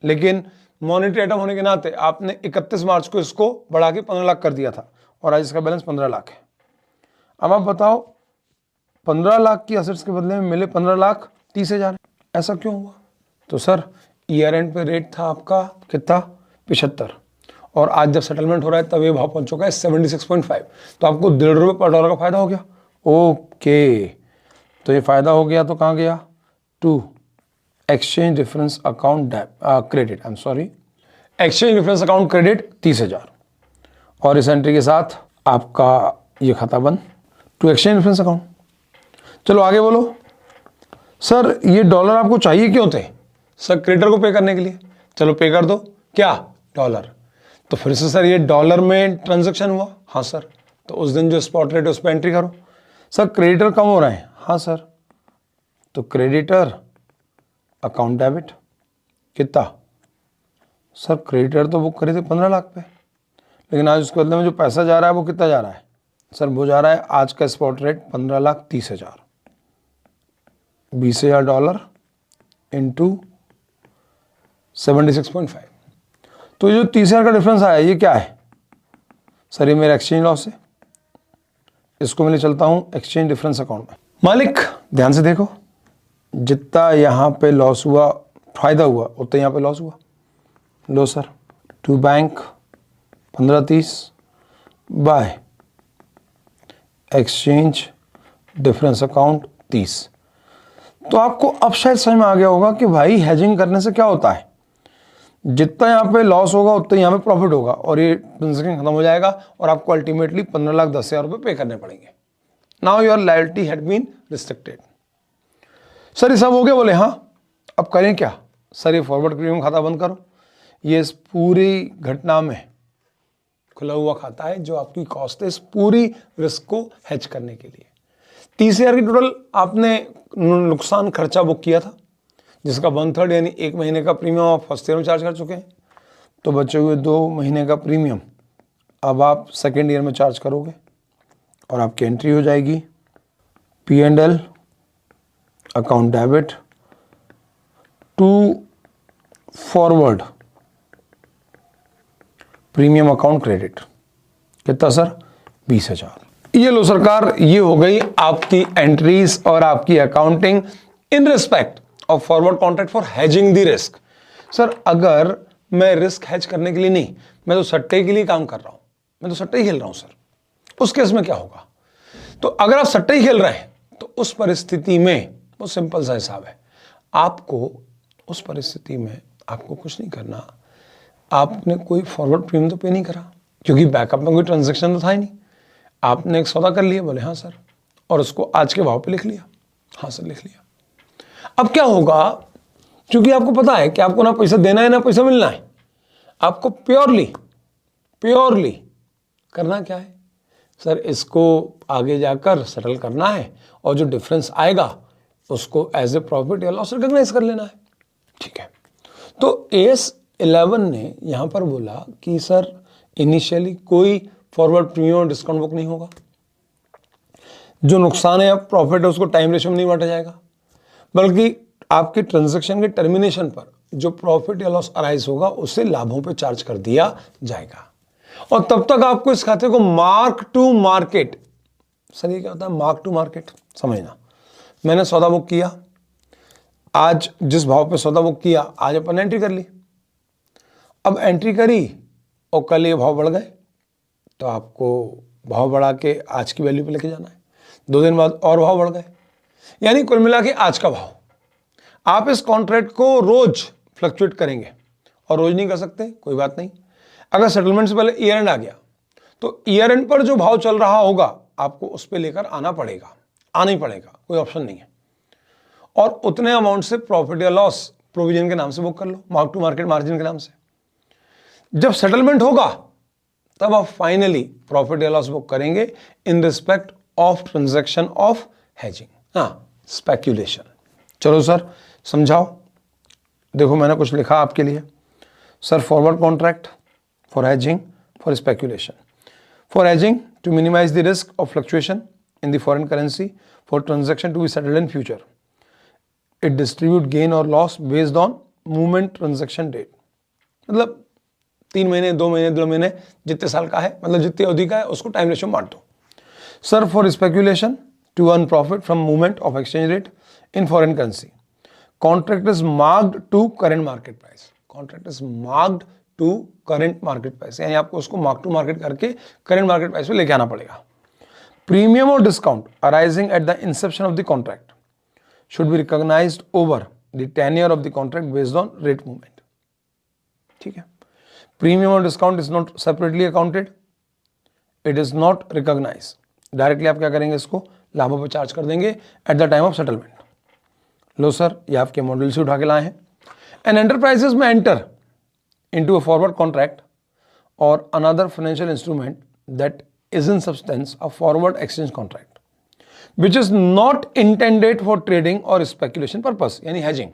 लेकिन मॉनेटरी आइटम होने के नाते आपने 31 मार्च को इसको बढ़ा के 15 लाख कर दिया था, और आज इसका बैलेंस 15 लाख है। अब आप बताओ 15 लाख की असेट्स के बदले में मिले 15,30,000, ऐसा क्यों हुआ, तो सर ईयर एंड पे रेट था आपका कितना 75, और आज जब सेटलमेंट हो रहा है तब ये भाव पहुंच चुका है 76.5, तो आपको 1.5 रुपये पर डॉलर का फायदा हो गया। ओके, तो ये फायदा हो गया तो कहाँ गया, to exchange difference account credit, I am sorry, exchange difference account credit 30,000, और इस एंट्री के साथ आपका ये खाता बंद, टू एक्सचेंज डिफरेंस अकाउंट। चलो आगे बोलो सर, ये डॉलर आपको चाहिए क्यों थे सर, क्रेडिटर को पे करने के लिए, चलो पे कर दो, क्या डॉलर, तो फिर से सर ये डॉलर में ट्रांजैक्शन हुआ, हाँ सर, तो उस दिन जो स्पॉट रेट है उस पर एंट्री करो। सर क्रेडिटर कम हो रहे हैं, हाँ सर, तो क्रेडिटर अकाउंट डेबिट कितना सर, क्रेडिटर तो बुक करे थे 15 लाख पे, लेकिन आज उसके बदले में जो पैसा जा रहा है वो कितना जा रहा है सर, वो जा रहा है आज का स्पॉट रेट 15,30,000, 20,000 डॉलर इंटू 76.5, तो ये जो 30,000 का डिफरेंस आया ये क्या है सर, ये मेरा एक्सचेंज लॉस है, इसको मैं ले चलता हूं एक्सचेंज डिफरेंस अकाउंट में। मालिक ध्यान से देखो, जितना यहाँ पे लॉस हुआ फायदा हुआ उतना यहाँ पे लॉस हुआ। लो sir, to bank 15,30 by exchange difference account 30। तो आपको अब शायद समझ में आ गया होगा कि भाई हेजिंग करने से क्या होता है, जितना यहाँ पे लॉस होगा उतना यहाँ पे प्रॉफिट होगा और ये ट्रांजेक्शन खत्म हो जाएगा और आपको अल्टीमेटली 15,10,000 रुपये पे करने पड़ेंगे। Now your loyalty had been restricted. Sir ये सब हो गया? बोले हाँ। अब करें क्या? सर ये फॉरवर्ड प्रीमियम खाता बंद करो। ये इस पूरी घटना में खुला हुआ खाता है जो आपकी कॉस्ट है इस पूरी रिस्क को हेज करने के लिए। 30,000 की टोटल आपने नुकसान खर्चा बुक किया था, जिसका 1/3 यानी 1 महीने का प्रीमियम आप फर्स्ट ईयर में चार्ज कर चुके हैं। तो बचे हुए 2 महीने का प्रीमियम अब आप सेकेंड ईयर में चार्ज करोगे और आपकी एंट्री हो जाएगी P&L account debit to forward premium account credit. कितना सर? 20,000। ये लो सरकार, ये हो गई आपकी एंट्रीज और आपकी accounting in respect of forward contract for hedging the risk. Sir अगर मैं रिस्क हेज करने के लिए नहीं, मैं तो सट्टे के लिए काम कर रहा हूं, मैं तो सट्टे ही खेल रहा हूं सर, उस केस में क्या होगा? तो अगर आप सट्टे ही खेल रहे हैं तो उस परिस्थिति में वो सिंपल सा हिसाब है, आपको उस परिस्थिति में आपको कुछ नहीं करना। आपने कोई फॉरवर्ड प्रीमियम तो पे नहीं करा क्योंकि बैकअप में कोई ट्रांजैक्शन तो था ही नहीं। आपने एक सौदा कर लिया, बोले हाँ सर, और उसको आज के भाव पे लिख लिया, हाँ सर लिख लिया। अब क्या होगा, क्योंकि आपको पता है कि आपको ना पैसा देना है ना पैसा मिलना है, आपको प्योरली करना क्या है सर, इसको आगे जाकर सेटल करना है और जो डिफरेंस आएगा उसको एज ए प्रॉफिट या लॉस रिकॉग्नाइज कर लेना है। ठीक है, तो AS11 ने यहां पर बोला कि सर इनिशियली कोई फॉरवर्ड प्रीमियम डिस्काउंट बुक नहीं होगा, जो नुकसान है या प्रॉफिट है उसको टाइम रेशियो में नहीं बांटा जाएगा, बल्कि आपके ट्रांजैक्शन के टर्मिनेशन पर जो प्रॉफिट या लॉस अराइज होगा उसे लाभों पे चार्ज कर दिया जाएगा। और तब तक आपको इस खाते को मार्क टू मार्केट, सर ये क्या होता है मार्क टू मार्केट? समझना, मैंने सौदा बुक किया, आज जिस भाव पे सौदा बुक किया आज अपन एंट्री कर ली, अब एंट्री करी और कल ये भाव बढ़ गए तो आपको भाव बढ़ा के आज की वैल्यू पे लेके जाना है, 2 दिन बाद और भाव बढ़ गए, यानी कुल मिला के आज का भाव। आप इस कॉन्ट्रैक्ट को रोज फ्लक्चुएट करेंगे और रोज नहीं कर सकते, कोई बात नहीं। अगर सेटलमेंट से पहले ईयर एंड आ गया तो ईयर एंड पर जो भाव चल रहा होगा आपको उस पर लेकर आना ही पड़ेगा, कोई ऑप्शन नहीं है। और उतने अमाउंट से प्रॉफिट या लॉस प्रोविजन के नाम से बुक कर लो, मार्क टू मार्केट मार्जिन के नाम से। जब सेटलमेंट होगा तब आप फाइनली प्रॉफिट या लॉस बुक करेंगे in respect of transaction of hedging, speculation. चलो सर समझाओ, देखो मैंने कुछ लिखा आपके लिए। Sir forward contract for hedging for speculation, for hedging to minimize the risk of fluctuation in the foreign currency for transaction to be settled in future, it distribute gain और loss based on movement transaction date. मतलब 3 महीने 2 महीने 2 महीने जितने साल का है, मतलब जितनी अवधि का है उसको टाइम रेशियो बांट दो। Sir for speculation to earn profit from movement of exchange rate in foreign currency, contract is marked to current market price. Contract is marked to current market price, यानी आपको उसको मार्क टू मार्केट करके current market price पे लेके आना पड़ेगा। Premium और discount arising at the inception of the contract should be recognized over the tenure of the contract based on rate movement. ठीक है, प्रीमियम और discount is not separately accounted, it is not recognise. Directly आप क्या करेंगे, इसको लाभों पर charge कर देंगे at the time of settlement. लो सर ये आपके मॉड्यूल से उठा के लाए हैं। एंड एंटरप्राइजेज में enter into a forward contract और another financial instrument that is in substance a forward exchange contract which is not intended for trading or speculation purpose, yani hedging,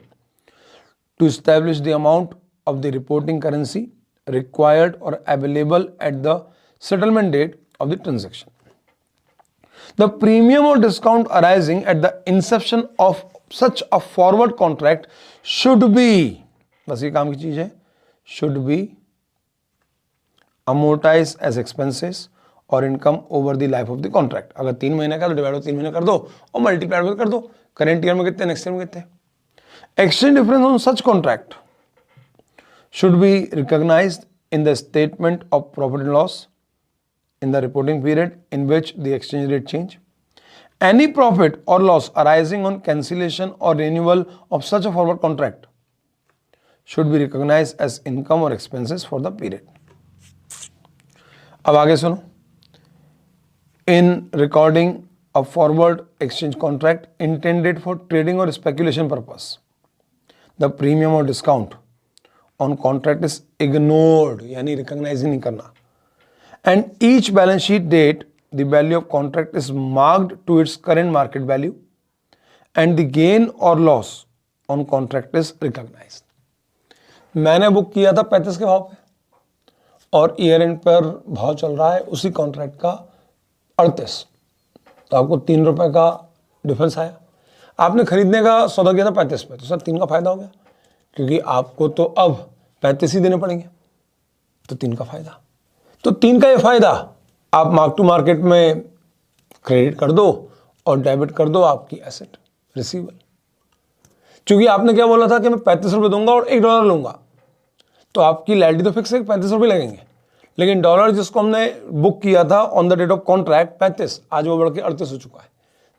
to establish the amount of the reporting currency required or available at the settlement date of the transaction. The premium or discount arising at the inception of such a forward contract should be, बस ये काम की चीज है, should be amortized as expenses और income over the life of the contract. अगर 3 महीने का तो डिवाइड 3 महीने कर दो और मल्टीप्लाई कर दो, करेंट ईयर में कितने, नेक्स्ट ईयर में कितने। Exchange difference on such contract should be recognized in the statement of profit and loss in the reporting period in which the exchange rate change. Any profit or loss arising on cancellation or renewal of such a forward contract should be recognized as income or expenses for the period. अब आगे सुनो. In recording a forward exchange contract intended for trading or speculation purpose, the premium or discount on contract is ignored, यानी recognize ही नहीं करना. And each balance sheet date, the value of contract is marked to its current market value, and the gain or loss on contract is recognized. मैंने book किया था 35 के भाव पे और ईयर एंड पर भाव चल रहा है उसी कॉन्ट्रैक्ट का 38, तो आपको 3 रुपए का डिफरेंस आया. आपने खरीदने का सौदा किया था 35 पे, तो सर 3 का फायदा हो गया, क्योंकि आपको तो अब 35 ही देने पड़ेंगे, तो 3 का फायदा. तो 3 का ये फायदा आप मार्क टू मार्केट में क्रेडिट कर दो और डेबिट कर दो आपकी एसेट रिसीवेबल. क्योंकि आपने क्या बोला था कि मैं 35 रुपये दूंगा और $1 लूंगा, तो आपकी लायबिलिटी तो फिक्स है, 35 रुपये लगेंगे. लेकिन डॉलर जिसको हमने बुक किया था on the date of contract 35, आज वो बढ़ के 38 हो चुका है,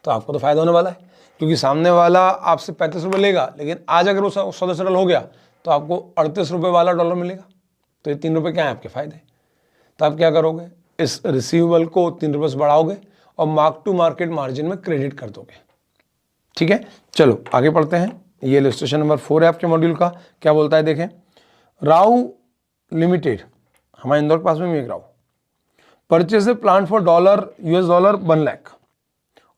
तो आपको तो फायदा होने वाला है, क्योंकि सामने वाला आपसे 35 रुपये लेगा, लेकिन आज अगर वो सौदा सेटल हो गया तो आपको 38 रुपये वाला डॉलर मिलेगा. तो ये 3 रुपये क्या है आपके फायदे. तो आप क्या करोगे, इस रिसीवेबल को 3 रुपये से बढ़ाओगे और मार्क टू मार्केट मार्जिन में क्रेडिट कर दोगे. ठीक है, चलो आगे पढ़ते हैं. ये इलस्ट्रेशन नंबर 4 है आपके मॉड्यूल का. क्या बोलता है देखें. राउ लिमिटेड, हमारे इंदौर के पास में एक राउ, purchase a plant for $US 1 lakh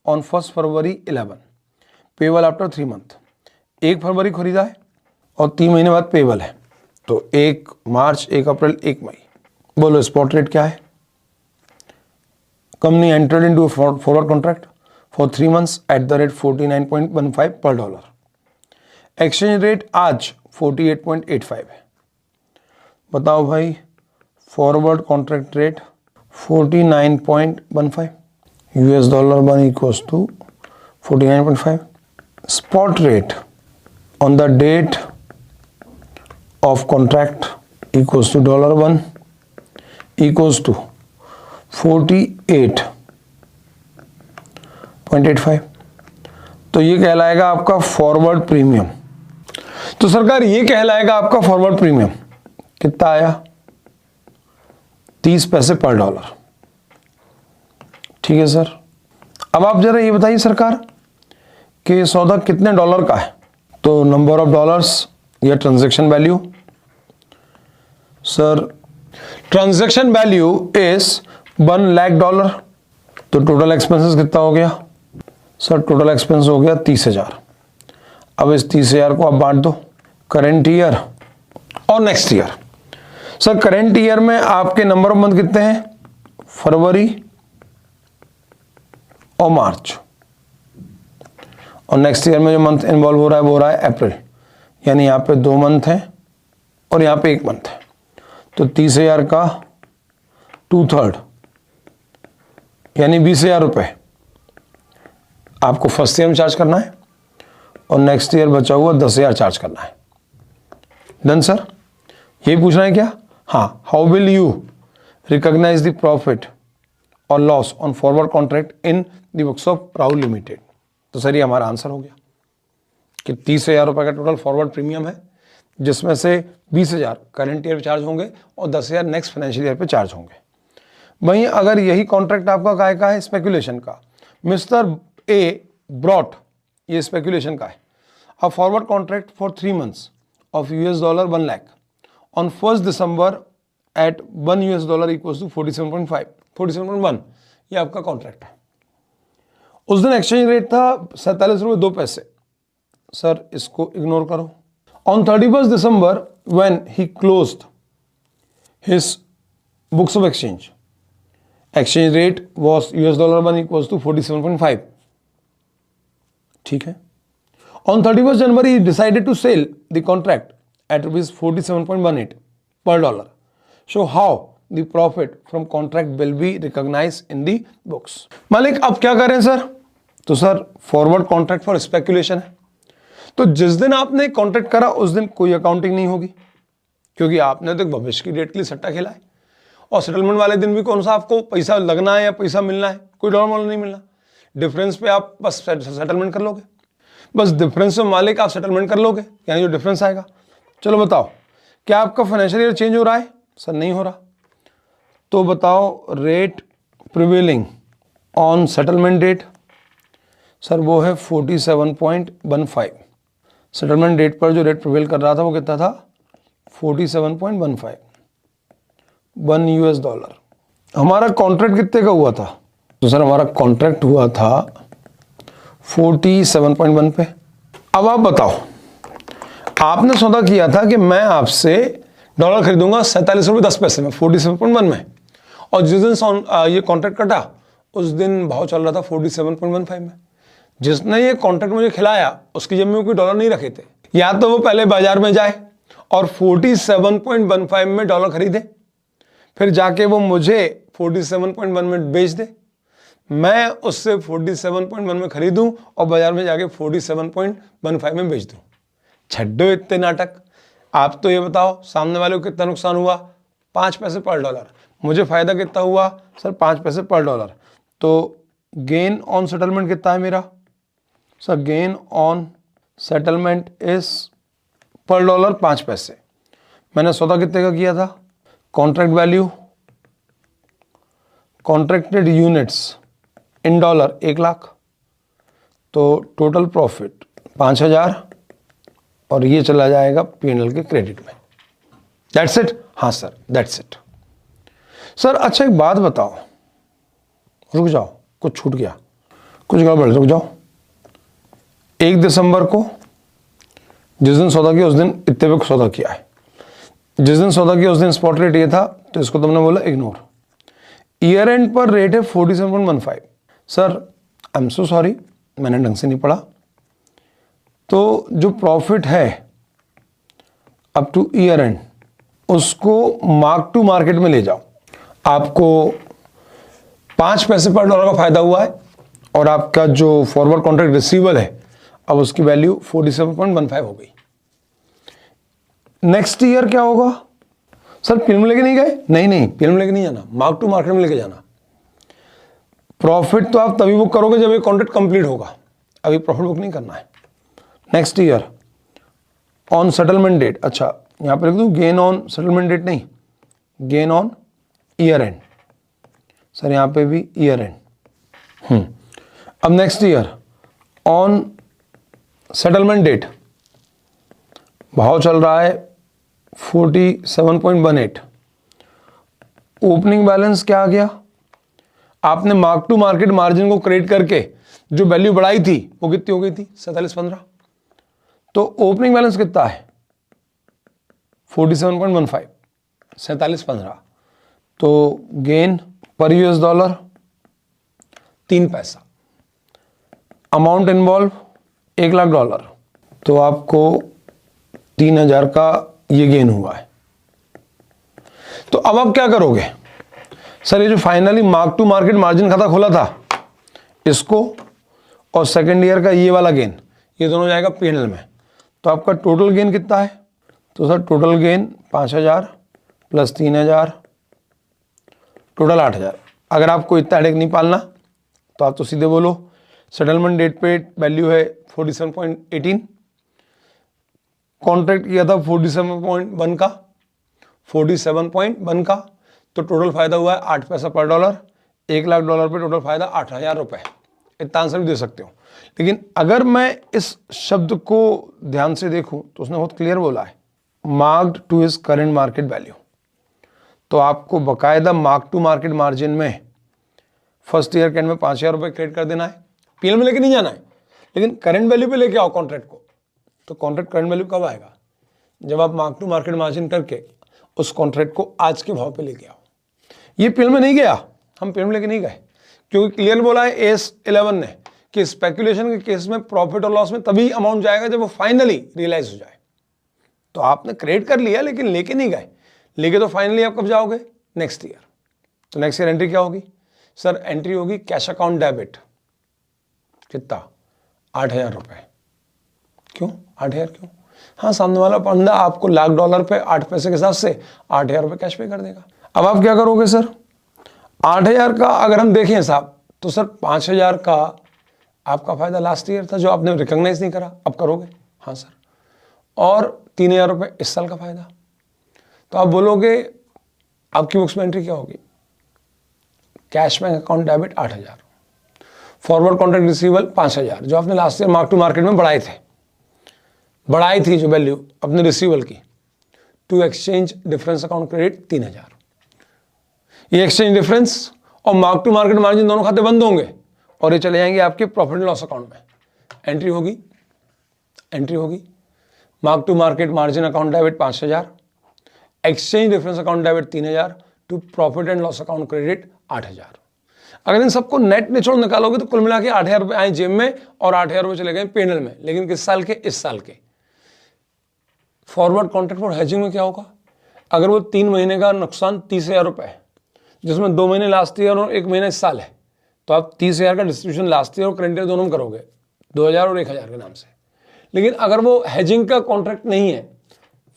on 1 February 11, payable after 3 month. 1 फरवरी खरीदा है और 3 महीने बाद पेबल है, तो 1 मार्च, 1 अप्रैल, 1 मई. बोलो स्पॉट रेट क्या है. Company entered into forward contract for 3 months eight the rate 49.15 पर डॉलर. एक्सचेंज रेट आज 48.85 है. बताओ भाई, forward contract rate 49.15, $1 1 equals to 49.5. Spot rate on the date of contract equals to $1 equals to 48.85. तो ये कहलाएगा आपका फॉरवर्ड प्रीमियम. तो सरकार ये कहलाएगा आपका फॉरवर्ड प्रीमियम. कितना आया, 30 पैसे पर डॉलर. ठीक है सर. अब आप जरा ये बताइए सरकार कि सौदा कितने डॉलर का है. तो नंबर ऑफ डॉलर्स या transaction value. Sir transaction value is $1 lakh. तो टोटल एक्सपेंसेस कितना हो गया. सर टोटल एक्सपेंस हो गया 30,000. अब इस 30,000 को आप बांट दो करेंट ईयर और next year. Sir current year में आपके नंबर ऑफ मंथ कितने हैं, फरवरी और मार्च, और नेक्स्ट ईयर में जो मंथ इन्वॉल्व हो रहा है वो हो रहा है अप्रैल. यानी यहाँ पे 2 मंथ हैं और यहाँ पे 1 मंथ है. तो 30,000 का 2/3 यानी 20,000 रुपये आपको फर्स्ट ईयर में चार्ज करना है और नेक्स्ट ईयर बचा हुआ 10,000 चार्ज करना है. Done sir. यही पूछना है क्या. हाँ. How will you recognise the profit और loss on forward contract in the books of Rahul limited. तो सर ये हमारा आंसर हो गया कि 30,000 रुपये का टोटल फॉरवर्ड प्रीमियम है, जिसमें से 20,000 करंट ईयर पे चार्ज होंगे और 10,000 नेक्स्ट फाइनेंशियल ईयर पे चार्ज होंगे. वहीं अगर यही कॉन्ट्रैक्ट आपका काय का है, स्पेकुलेशन का, मिस्टर ए ब्रॉट, ये स्पेकुलेशन का है, a forward contract for 3 months of $1 1 lakh on 1 December at $1 equals to 47.1. ये आपका कॉन्ट्रैक्ट है. उस दिन एक्सचेंज रेट था 47 रुपये 2 पैसे. सर इसको इग्नोर करो. On 31st December, when he closed his books of exchange rate was $1 1 equals to 47.5. ठीक है. On 31st January, he decided to sell the contract at rupees 47.18 per dollar. So how the profit from contract will be recognized in the books. मालिक अब क्या करें sir. तो sir forward contract for speculation है, तो जिस दिन आपने कॉन्ट्रैक्ट करा उस दिन कोई अकाउंटिंग नहीं होगी, क्योंकि आपने तो भविष्य की डेट के लिए सट्टा खेला है. और सेटलमेंट वाले दिन भी कौन सा आपको पैसा लगना है या पैसा मिलना है, कोई डॉलर मोल नहीं मिलना। डिफरेंस पे आप बस सेटलमेंट कर लोगे, बस डिफरेंस में मालिक आप सेटलमेंट कर लोगे, यानी जो डिफरेंस आएगा। चलो बताओ, क्या आपका फाइनेंशियल ईयर चेंज हो रहा है? सर नहीं हो रहा। तो बताओ rate prevailing on settlement date, sir वो है 47.15। सेटलमेंट डेट पर जो रेट प्रिवेल कर रहा था वो कितना था? 47.15, $1। हमारा कॉन्ट्रैक्ट कितने का हुआ था? तो सर हमारा कॉन्ट्रैक्ट हुआ था 47.1 पे। अब आप बताओ, आपने सौदा किया था कि मैं आपसे डॉलर खरीदूंगा 47 रुपये 10 पैसे में 47.1 में, और जिस दिन ये कॉन्ट्रैक्ट कटा उस दिन भाव चल रहा था 47.15 में। जिसने ये कॉन्ट्रैक्ट मुझे खिलाया उसकी जेब में कोई डॉलर नहीं रखे थे, या तो वो पहले बाजार में जाए और 47.15 में डॉलर खरीदे, फिर जाके वो मुझे 47.1 में बेच दे, मैं उससे 47.1 में खरीदूं और बाजार में जाके 47.15 में बेच दूं। छड्डो इतने नाटक। आप तो ये बताओ सामने वाले को कितना नुकसान हुआ? 5 पैसे पर डॉलर। मुझे फायदा कितना हुआ? सर 5 पैसे पर डॉलर। तो गेन ऑन सेटलमेंट कितना है मेरा? Sir gain on settlement is पर डॉलर 5 पैसे। मैंने सौदा कितने का किया था? Contract value, contracted units in dollar 1 lakh, तो टोटल प्रॉफिट 5000, और ये चला जाएगा P&L के क्रेडिट में। That's it. हाँ सर दैट्स इट। सर अच्छा एक बात बताओ, रुक जाओ, कुछ छूट गया, कुछ गड़बड़, रुक जाओ। 1 दिसंबर को जिस दिन सौदा किया उस दिन इतने पे सौदा किया है, जिस दिन सौदा किया उस दिन स्पॉट रेट ये था, तो इसको तुमने बोला इग्नोर। ईयर एंड पर रेट है 47.15। Sir I am so sorry, मैंने ढंग से नहीं पढ़ा। तो जो प्रॉफिट है अप टू ईयर एंड उसको मार्क टू मार्केट में ले जाओ। आपको 5 पैसे पर डॉलर का फायदा हुआ है, और आपका जो फॉरवर्ड कॉन्ट्रैक्ट रिसीवेबल है अब उसकी वैल्यू 47.15 हो गई। नेक्स्ट ईयर क्या होगा? सर फिल्म लेके नहीं गए? नहीं, फिल्म लेके नहीं जाना, मार्क टू मार्केट में लेके जाना। प्रॉफिट तो आप तभी बुक करोगे जब ये कॉन्ट्रैक्ट कंप्लीट होगा, अभी प्रॉफिट बुक नहीं करना है। Next year on settlement date, अच्छा यहां पर लिख दूं गेन ऑन सेटलमेंट डेट, नहीं gain on year end. Sir यहां पे भी ईयर एंड। अब next year on settlement date भाव चल रहा है 47.18। ओपनिंग बैलेंस क्या आ गया? आपने मार्क टू मार्केट मार्जिन को क्रिएट करके जो वैल्यू बढ़ाई थी वो कितनी हो गई थी? 47.15। तो ओपनिंग बैलेंस कितना है? 47.15, 47.15। तो गेन पर यूएस डॉलर 3 पैसा। अमाउंट इन्वॉल्व $1,00,000, तो आपको 3000 का ये गेन हुआ है। तो अब आप क्या करोगे? सर ये जो finally mark to market margin खाता खोला था इसको, और सेकेंड ईयर का ये वाला गेन, ये दोनों जाएगा P&L में। तो आपका टोटल गेन कितना है? तो sir total gain 5000 plus 3000, total 8000। अगर आपको इतना हेडेक नहीं पालना तो आप तो सीधे बोलो सेटलमेंट डेट पे वैल्यू है 47.18, कॉन्ट्रैक्ट किया था 47.1 का, 47.1 का, तो टोटल फायदा हुआ है 8 पैसा पर डॉलर। $1,00,000 पे टोटल फायदा 8000 रुपये। इतना आंसर भी दे सकते हो। लेकिन अगर मैं इस शब्द को ध्यान से देखूं तो उसने बहुत क्लियर बोला है marked to his current market value. तो आपको बकायदा मार्क टू मार्केट मार्जिन में फर्स्ट ईयर के एंड में 5000 रुपये क्रेडिट कर देना है। P&L में लेके नहीं जाना है, लेकिन करंट वैल्यू पे लेके आओ कॉन्ट्रैक्ट को। तो कॉन्ट्रैक्ट करंट वैल्यू कब आएगा? जब आप मार्क टू मार्केट मार्जिन करके उस कॉन्ट्रैक्ट को आज के भाव पे लेके आओ। ये P&L में नहीं गया, हम P&L में लेके नहीं गए, क्योंकि क्लियर बोला है AS11 ने कि स्पेकुलेशन के केस में प्रॉफिट और लॉस में तभी अमाउंट जाएगा जब वो फाइनली रियलाइज हो जाए। तो आपने क्रेडिट कर लिया लेकिन लेके नहीं गए, लेके तो फाइनली आप कब जाओगे? Next year. तो नेक्स्ट ईयर एंट्री क्या होगी? सर एंट्री होगी कैश अकाउंट डेबिट। कितना? 8000 रुपये। क्यों 8000? क्यों? हाँ, सामने वाला बंदा आपको $1,00,000 पे 8 पैसे के हिसाब से 8000 रुपये कैश पे कर देगा। अब आप क्या करोगे सर, 8,000 का अगर हम देखें साहब तो सर 5,000 का आपका फायदा लास्ट ईयर था जो आपने रिकॉग्नाइज नहीं करा, अब करोगे? हाँ सर। और 3,000 रुपये इस साल का फायदा। तो आप बोलोगे आपकी बुक्स में एंट्री क्या होगी? Cash bank account debit 8,000, forward contract receivable 5,000 जो आपने last year mark to market में बढ़ाई थी जो वैल्यू अपने रिसीवेबल की, to exchange difference account credit 3,000। ये एक्सचेंज डिफरेंस और मार्क टू मार्केट मार्जिन दोनों खाते बंद होंगे और ये चले जाएंगे आपके प्रॉफिट एंड लॉस अकाउंट में। एंट्री होगी mark to market margin account debit 5,000, exchange difference account debit 3,000, to profit and loss account credit 8,000। अगर इन सबको नेट निचोड़ निकालोगे तो कुल मिला के 8,000 रुपये आए जेब में और 8,000 रुपये चले गए पेनल में। लेकिन किस साल के? इस साल के। फॉरवर्ड कॉन्ट्रैक्ट फॉर हेजिंग में क्या होगा? अगर वो 3 महीने का नुकसान 30,000 रुपये है, जिसमें 2 महीने लास्ट ईयर और 1 महीना इस साल है, तो आप 30,000 का डिस्ट्रीब्यूशन लास्ट ईयर और करंट ईयर दोनों में करोगे, 2,000 और 1,000 के नाम से। लेकिन अगर वो हेजिंग का कॉन्ट्रैक्ट नहीं है,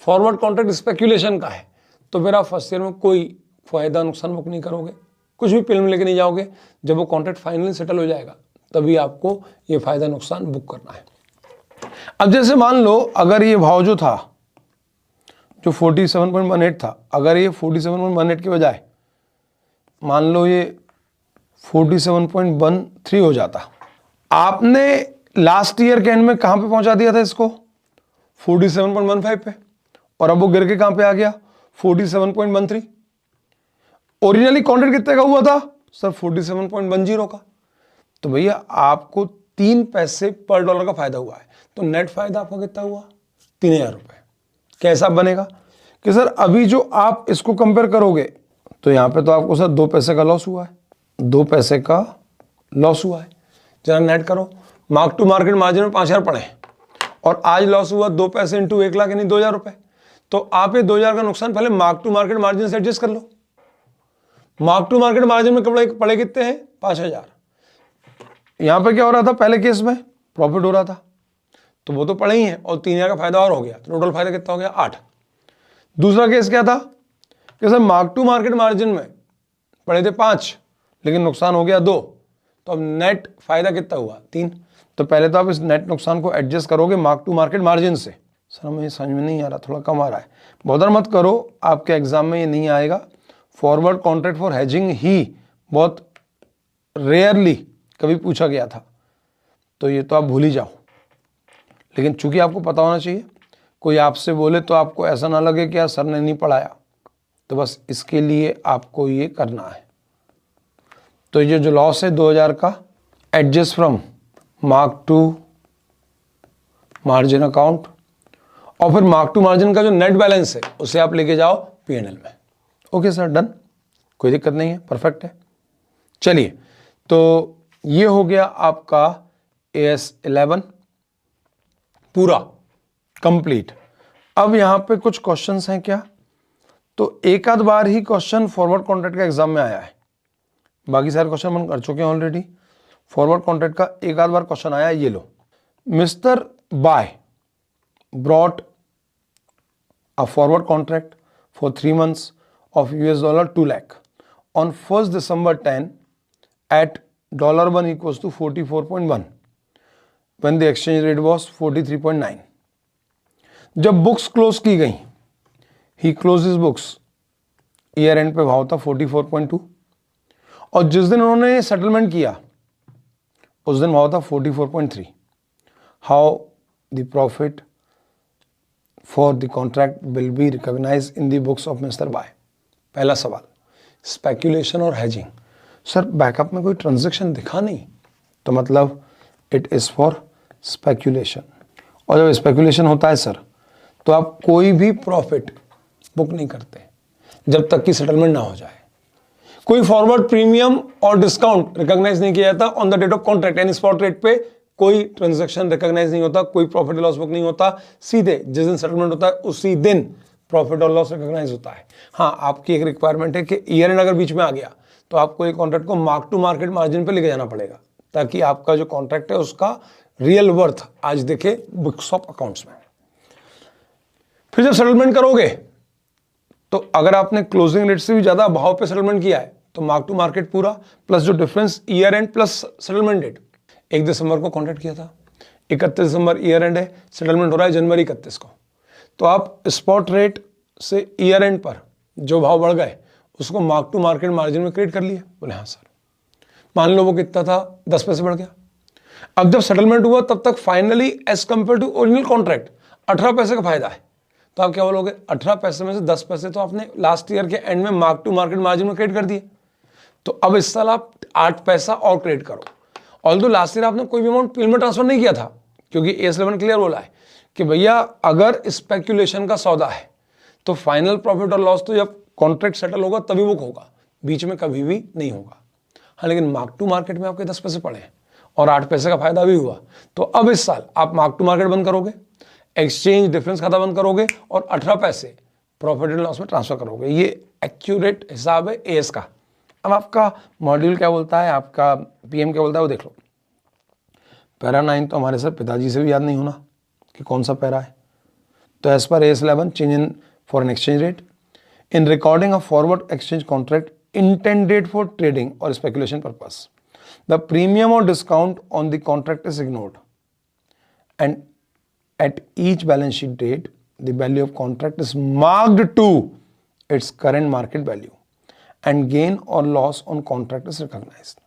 फॉरवर्ड कॉन्ट्रैक्ट स्पेक्यूलेशन का है, तो फिर आप फर्स्ट ईयर में कोई फायदा नुकसान बुक नहीं करोगे, कुछ भी फिल्म लेके नहीं जाओगे। जब वो कॉन्ट्रैक्ट फाइनली सेटल हो जाएगा तभी आपको ये फायदा नुकसान बुक करना है। अब जैसे मान लो अगर ये भाव जो था जो 47.18 था, अगर ये 47.18 के बजाय मान लो ये 47.13 हो जाता, आपने लास्ट ईयर के एंड में कहां पे पहुंचा दिया था इसको? 47.15 पे, और अब वो गिर के कहां पे आ गया? 47.13। ओरिजिनली कॉन्ट्रैक्ट कितने का हुआ था सर? 47.10 का। तो भैया आपको 3 पैसे पर डॉलर का फायदा हुआ है, तो नेट फायदा आपका कितना हुआ? 3,000 रुपये। कैसा बनेगा कि सर अभी जो आप इसको कंपेयर करोगे तो यहां पे तो आपको सर 2 पैसे का लॉस हुआ है, 2 पैसे का लॉस हुआ है। जरा नेट करो, मार्क टू मार्केट मार्जिन में 5,000 पड़े और आज लॉस हुआ 2 पैसे इंटू 1 लाख यानी 2,000 रुपये। तो आप ये 2,000 का नुकसान पहले मार्क टू मार्केट मार्जिन से एडजस्ट कर लो। मार्क टू मार्केट मार्जिन में पड़े कितने हैं? 5,000। यहां पे क्या हो रहा था? पहले केस में प्रॉफिट हो रहा था तो वो तो पड़े ही हैं और 3,000 का फायदा और हो गया, तो टोटल फायदा कितना हो गया? 8। दूसरा केस क्या था कि sir mark to market margin में पड़े थे 5 लेकिन नुकसान हो गया 2, तो अब नेट फायदा कितना हुआ? 3। तो पहले तो आप इस नेट नुकसान को एडजस्ट करोगे मार्क टू मार्केट मार्जिन से। सर हमें समझ में नहीं आ रहा, थोड़ा कम आ रहा है, बॉदर मत करो, आपके एग्जाम में ये नहीं आएगा। फॉरवर्ड कॉन्ट्रैक्ट फॉर हेजिंग ही बहुत रेयरली कभी पूछा गया था, तो ये तो आप भूल ही जाओ। लेकिन चूंकि आपको पता होना चाहिए, कोई आपसे बोले तो आपको ऐसा ना लगे कि यार सर ने नहीं पढ़ाया, तो बस इसके लिए आपको ये करना है। तो ये जो लॉस है 2,000 का, adjust from mark to margin account, और फिर मार्क टू मार्जिन का जो नेट बैलेंस है उसे आप लेके जाओ P&L में। ओके सर, डन, कोई दिक्कत नहीं है, परफेक्ट है। चलिए, तो ये हो गया आपका AS11 पूरा कंप्लीट। अब यहां पे कुछ क्वेश्चंस हैं क्या? तो एक आध बार ही क्वेश्चन फॉरवर्ड कॉन्ट्रैक्ट का एग्जाम में आया है, बाकी सारे क्वेश्चन हम कर चुके हैं ऑलरेडी। फॉरवर्ड कॉन्ट्रैक्ट का एक आध बार क्वेश्चन आया, ये लो, mister by brought a forward contract for 3 months of $2 lakh on 1st December 10 at $1 equals to 44.1 when the exchange rate was 43.9। जब बुक्स क्लोज की गई, ही क्लोजेस बुक्स ईयर एंड पे भाव था 44.2 और जिस दिन उन्होंने सेटलमेंट किया उस दिन भाव था 44.3। How the profit for the contract will be recognized in the books of mister Buy. पहला सवाल, स्पेक्यूलेशन और हेजिंग। सर बैकअप में कोई ट्रांजैक्शन दिखा नहीं, तो मतलब इट इज फॉर स्पेक्यूलेशन। और जब स्पेक्यूलेशन होता है सर, तो आप कोई भी प्रॉफिट बुक नहीं करते जब तक कि सेटलमेंट ना हो जाए। कोई फॉरवर्ड प्रीमियम और डिस्काउंट रिकॉग्नाइज नहीं किया जाता on the date of contract, यानी स्पॉट रेट पे कोई ट्रांजैक्शन रिकॉग्नाइज नहीं होता, कोई प्रॉफिट लॉस बुक नहीं होता। सीधे जिस दिन सेटलमेंट होता है उसी दिन प्रॉफिट और लॉस रिकॉग्नाइज होता है। हाँ, आपकी एक रिक्वायरमेंट है कि ईयर एंड अगर बीच में आ गया तो आपको एक कॉन्ट्रैक्ट को मार्क टू मार्केट मार्जिन पे लेके जाना पड़ेगा, ताकि आपका जो कॉन्ट्रैक्ट है उसका रियल वर्थ आज दिखे बुक्स ऑफ अकाउंट्स में। फिर जब सेटलमेंट करोगे तो अगर आपने क्लोजिंग रेट से भी ज्यादा भाव पे सेटलमेंट किया है तो मार्क टू मार्केट पूरा प्लस जो difference year end plus settlement date. 1 दिसंबर को कॉन्ट्रैक्ट किया था, 31 दिसंबर ईयर एंड है, सेटलमेंट हो रहा है जनवरी 31 को, तो आप स्पॉट रेट से ईयर एंड पर जो भाव बढ़ गए उसको मार्क टू मार्केट मार्जिन में क्रिएट कर लिए। बोले हाँ सर। मान लो वो कितना था, 10 पैसे बढ़ गया। अब जब सेटलमेंट हुआ तब तक finally as compare to original contract 18 पैसे का फायदा है, तो आप क्या बोलोगे, 18 पैसे में से 10 पैसे तो आपने लास्ट ईयर के एंड में मार्क टू मार्केट मार्जिन में क्रिएट कर दिए, तो अब इस साल आप 8 पैसा और क्रिएट करो। ऑल्दो लास्ट ईयर आपने कोई भी अमाउंट पीएल में ट्रांसफर नहीं किया था, क्योंकि AS11 क्लियर बोला है कि भैया अगर स्पेक्यूलेशन का सौदा है तो फाइनल प्रॉफिट और लॉस तो जब कॉन्ट्रैक्ट सेटल होगा तभी बुक होगा, बीच में कभी भी नहीं होगा। हाँ, लेकिन मार्क टू मार्केट में आपके 10 पैसे पड़े हैं और 8 पैसे का फायदा भी हुआ, तो अब इस साल आप मार्क टू मार्केट बंद करोगे, एक्सचेंज डिफरेंस खाता बंद करोगे और 18 पैसे प्रॉफिट एंड लॉस में ट्रांसफर करोगे। ये एक्यूरेट हिसाब है एएस का। अब आपका मॉड्यूल क्या बोलता है, आपका पीएम क्या बोलता है वो देख लो। पैरा 9 तो हमारे सर पिताजी से भी याद नहीं होना कि कौन सा पैरा है। तो एज पर AS11 change in foreign exchange rate in recording of forward exchange contract intended for trading or speculation purpose, the premium or discount on the contract is ignored, and at each balance sheet date the value of contract is marked to its current market value and gain or loss on contract is recognized.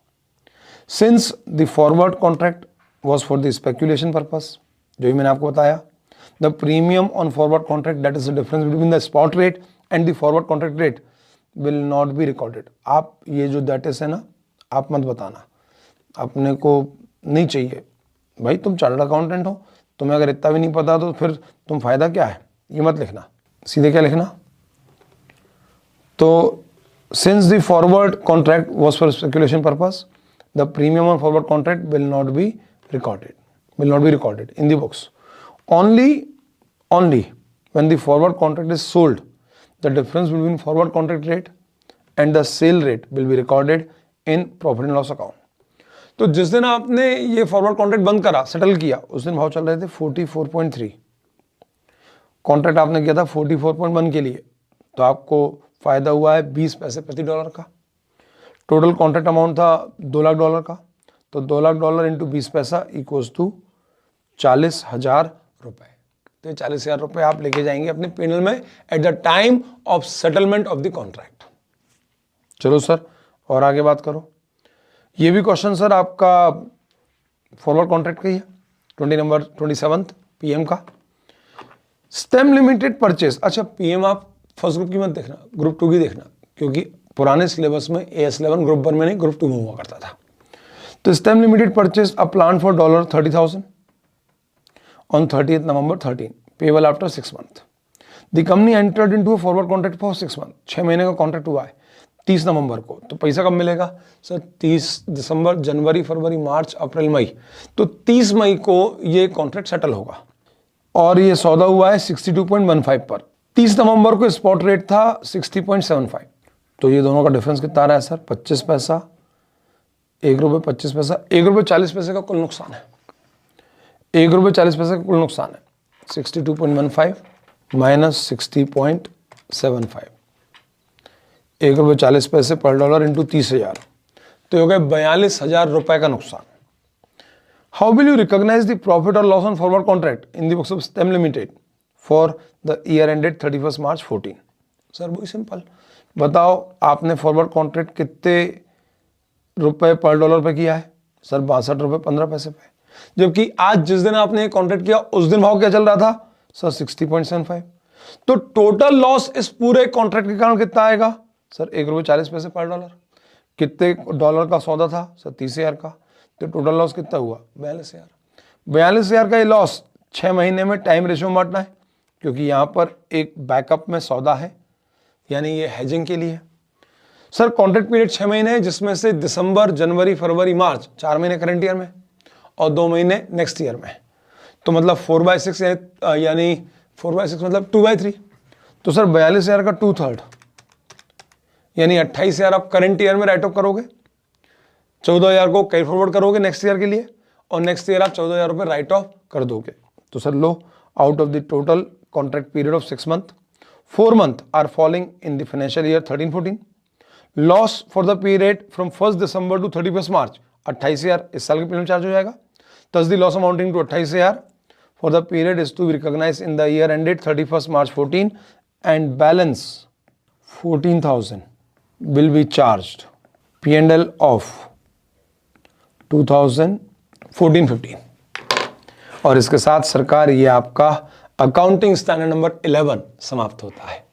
Since the forward contract was for the speculation purpose, जो भी मैंने आपको बताया, the premium on forward contract, that is the difference between the spot rate and the forward contract rate, will not be recorded. आप ये जो that is है ना, आप मत बताना, अपने को नहीं चाहिए भाई। तुम चार्टर्ड अकाउंटेंट हो, तुम्हें अगर इतना भी नहीं पता तो फिर तुम फायदा क्या है, ये मत लिखना। सीधे क्या लिखना, तो since the forward contract was for speculation purpose the premium on forward contract will not be recorded in the books only when the forward contract is sold. The difference between forward contract rate and the sale rate will be recorded in profit and loss account. तो जिस दिन आपने ये forward contract बंद करा, settle किया, उस दिन भाव चल रहे थे 44.3। कॉन्ट्रैक्ट आपने किया था 44.1 के लिए, तो आपको फायदा हुआ है 20 पैसे प्रति डॉलर का। टोटल कॉन्ट्रैक्ट अमाउंट था $2 लाख का, तो $2 इंटू 20 पैसा इक्वल्स टू 40,000 रुपए। तो 40,000 रुपए आप लेके जाएंगे अपने पेनल में eight the time of settlement of the contract. चलो सर, और आगे बात करो। ये भी क्वेश्चन सर आपका फॉरवर्ड कॉन्ट्रैक्ट का ही है, 27 पीएम का। Stem limited purchase. अच्छा, पीएम आप फर्स्ट ग्रुप की मत देखना, ग्रुप 2 की देखना, क्योंकि पुराने सिलेबस में AS11 ग्रुप 1 में नहीं, ग्रुप 2 में हुआ करता था। तो stem limited purchase a plan for $30,000 on 30th November 13, payable after 6 months. The company entered into a forward contract for 6 months. 6 महीने का कॉन्ट्रैक्ट हुआ है 30 नवंबर को। तो पैसा कब मिलेगा सर? 30 दिसंबर, जनवरी, फरवरी, मार्च, अप्रैल, मई। तो 30 मई को ये कॉन्ट्रैक्ट सेटल होगा और ये सौदा हुआ है 62.15 पर। 30 नवंबर को स्पॉट रेट था 60.75। तो ये दोनों का डिफरेंस कितना आ रहा है सर? 25 पैसा, ₹1.25 पैसा, ₹1.40 का कुल नुकसान है। ₹1.40 का कुल नुकसान है। 62.15 माइनस 60.75, ₹1.40 पर डॉलर इंटू 30,000, तो हो गए 42,000 रुपए का नुकसान। How will you recognise the profit और loss on forward contract in the books of stem limited for the year ended 31 March 14? Sir बहुत सिंपल, बताओ आपने फॉरवर्ड कॉन्ट्रैक्ट कितने रुपए पर डॉलर पे किया है? सर ₹62.15 पे। जबकि आज जिस दिन आपने कॉन्ट्रैक्ट किया उस दिन भाव क्या चल रहा था सर? 60.75। तो टोटल लॉस इस पूरे कॉन्ट्रैक्ट के कारण कितना आएगा सर? ₹1.40 पर डॉलर। कितने डॉलर का सौदा था सर? 30,000 का। तो टोटल लॉस कितना हुआ? 42,000। 42,000 का ये लॉस 6 महीने में टाइम रेशियो में बांटना है, क्योंकि यहां पर एक बैकअप में सौदा है, यानी ये हेजिंग के लिए। सर कॉन्ट्रैक्ट पीरियड 6 महीने है, जिसमें से दिसंबर, जनवरी, फरवरी, मार्च 4 महीने करंट ईयर में और 2 महीने नेक्स्ट ईयर में। तो मतलब 4/6 यानी 4/6 मतलब 2/3। तो सर 42,000 का 2/3 यानी 28,000 आप करंट ईयर में राइट ऑफ करोगे, 14,000 को कैरी फॉरवर्ड करोगे नेक्स्ट ईयर के लिए, और नेक्स्ट ईयर आप 14,000 राइट ऑफ कर दोगे। तो सर लो, out of the total contract period of 6 month 4 months are falling in the financial year 13-14. Loss for the period from 1 December to 31 March 28,000 इस साल का प्रीमियम चार्ज हो जाएगा. Thus the loss amounting to 28,000 for the period is to be recognized in the year ended 31st March 14 and balance 14,000 will be charged P&L of 2014-15. और इसके साथ सरकार ये आपका अकाउंटिंग स्टैंडर्ड नंबर 11 समाप्त होता है.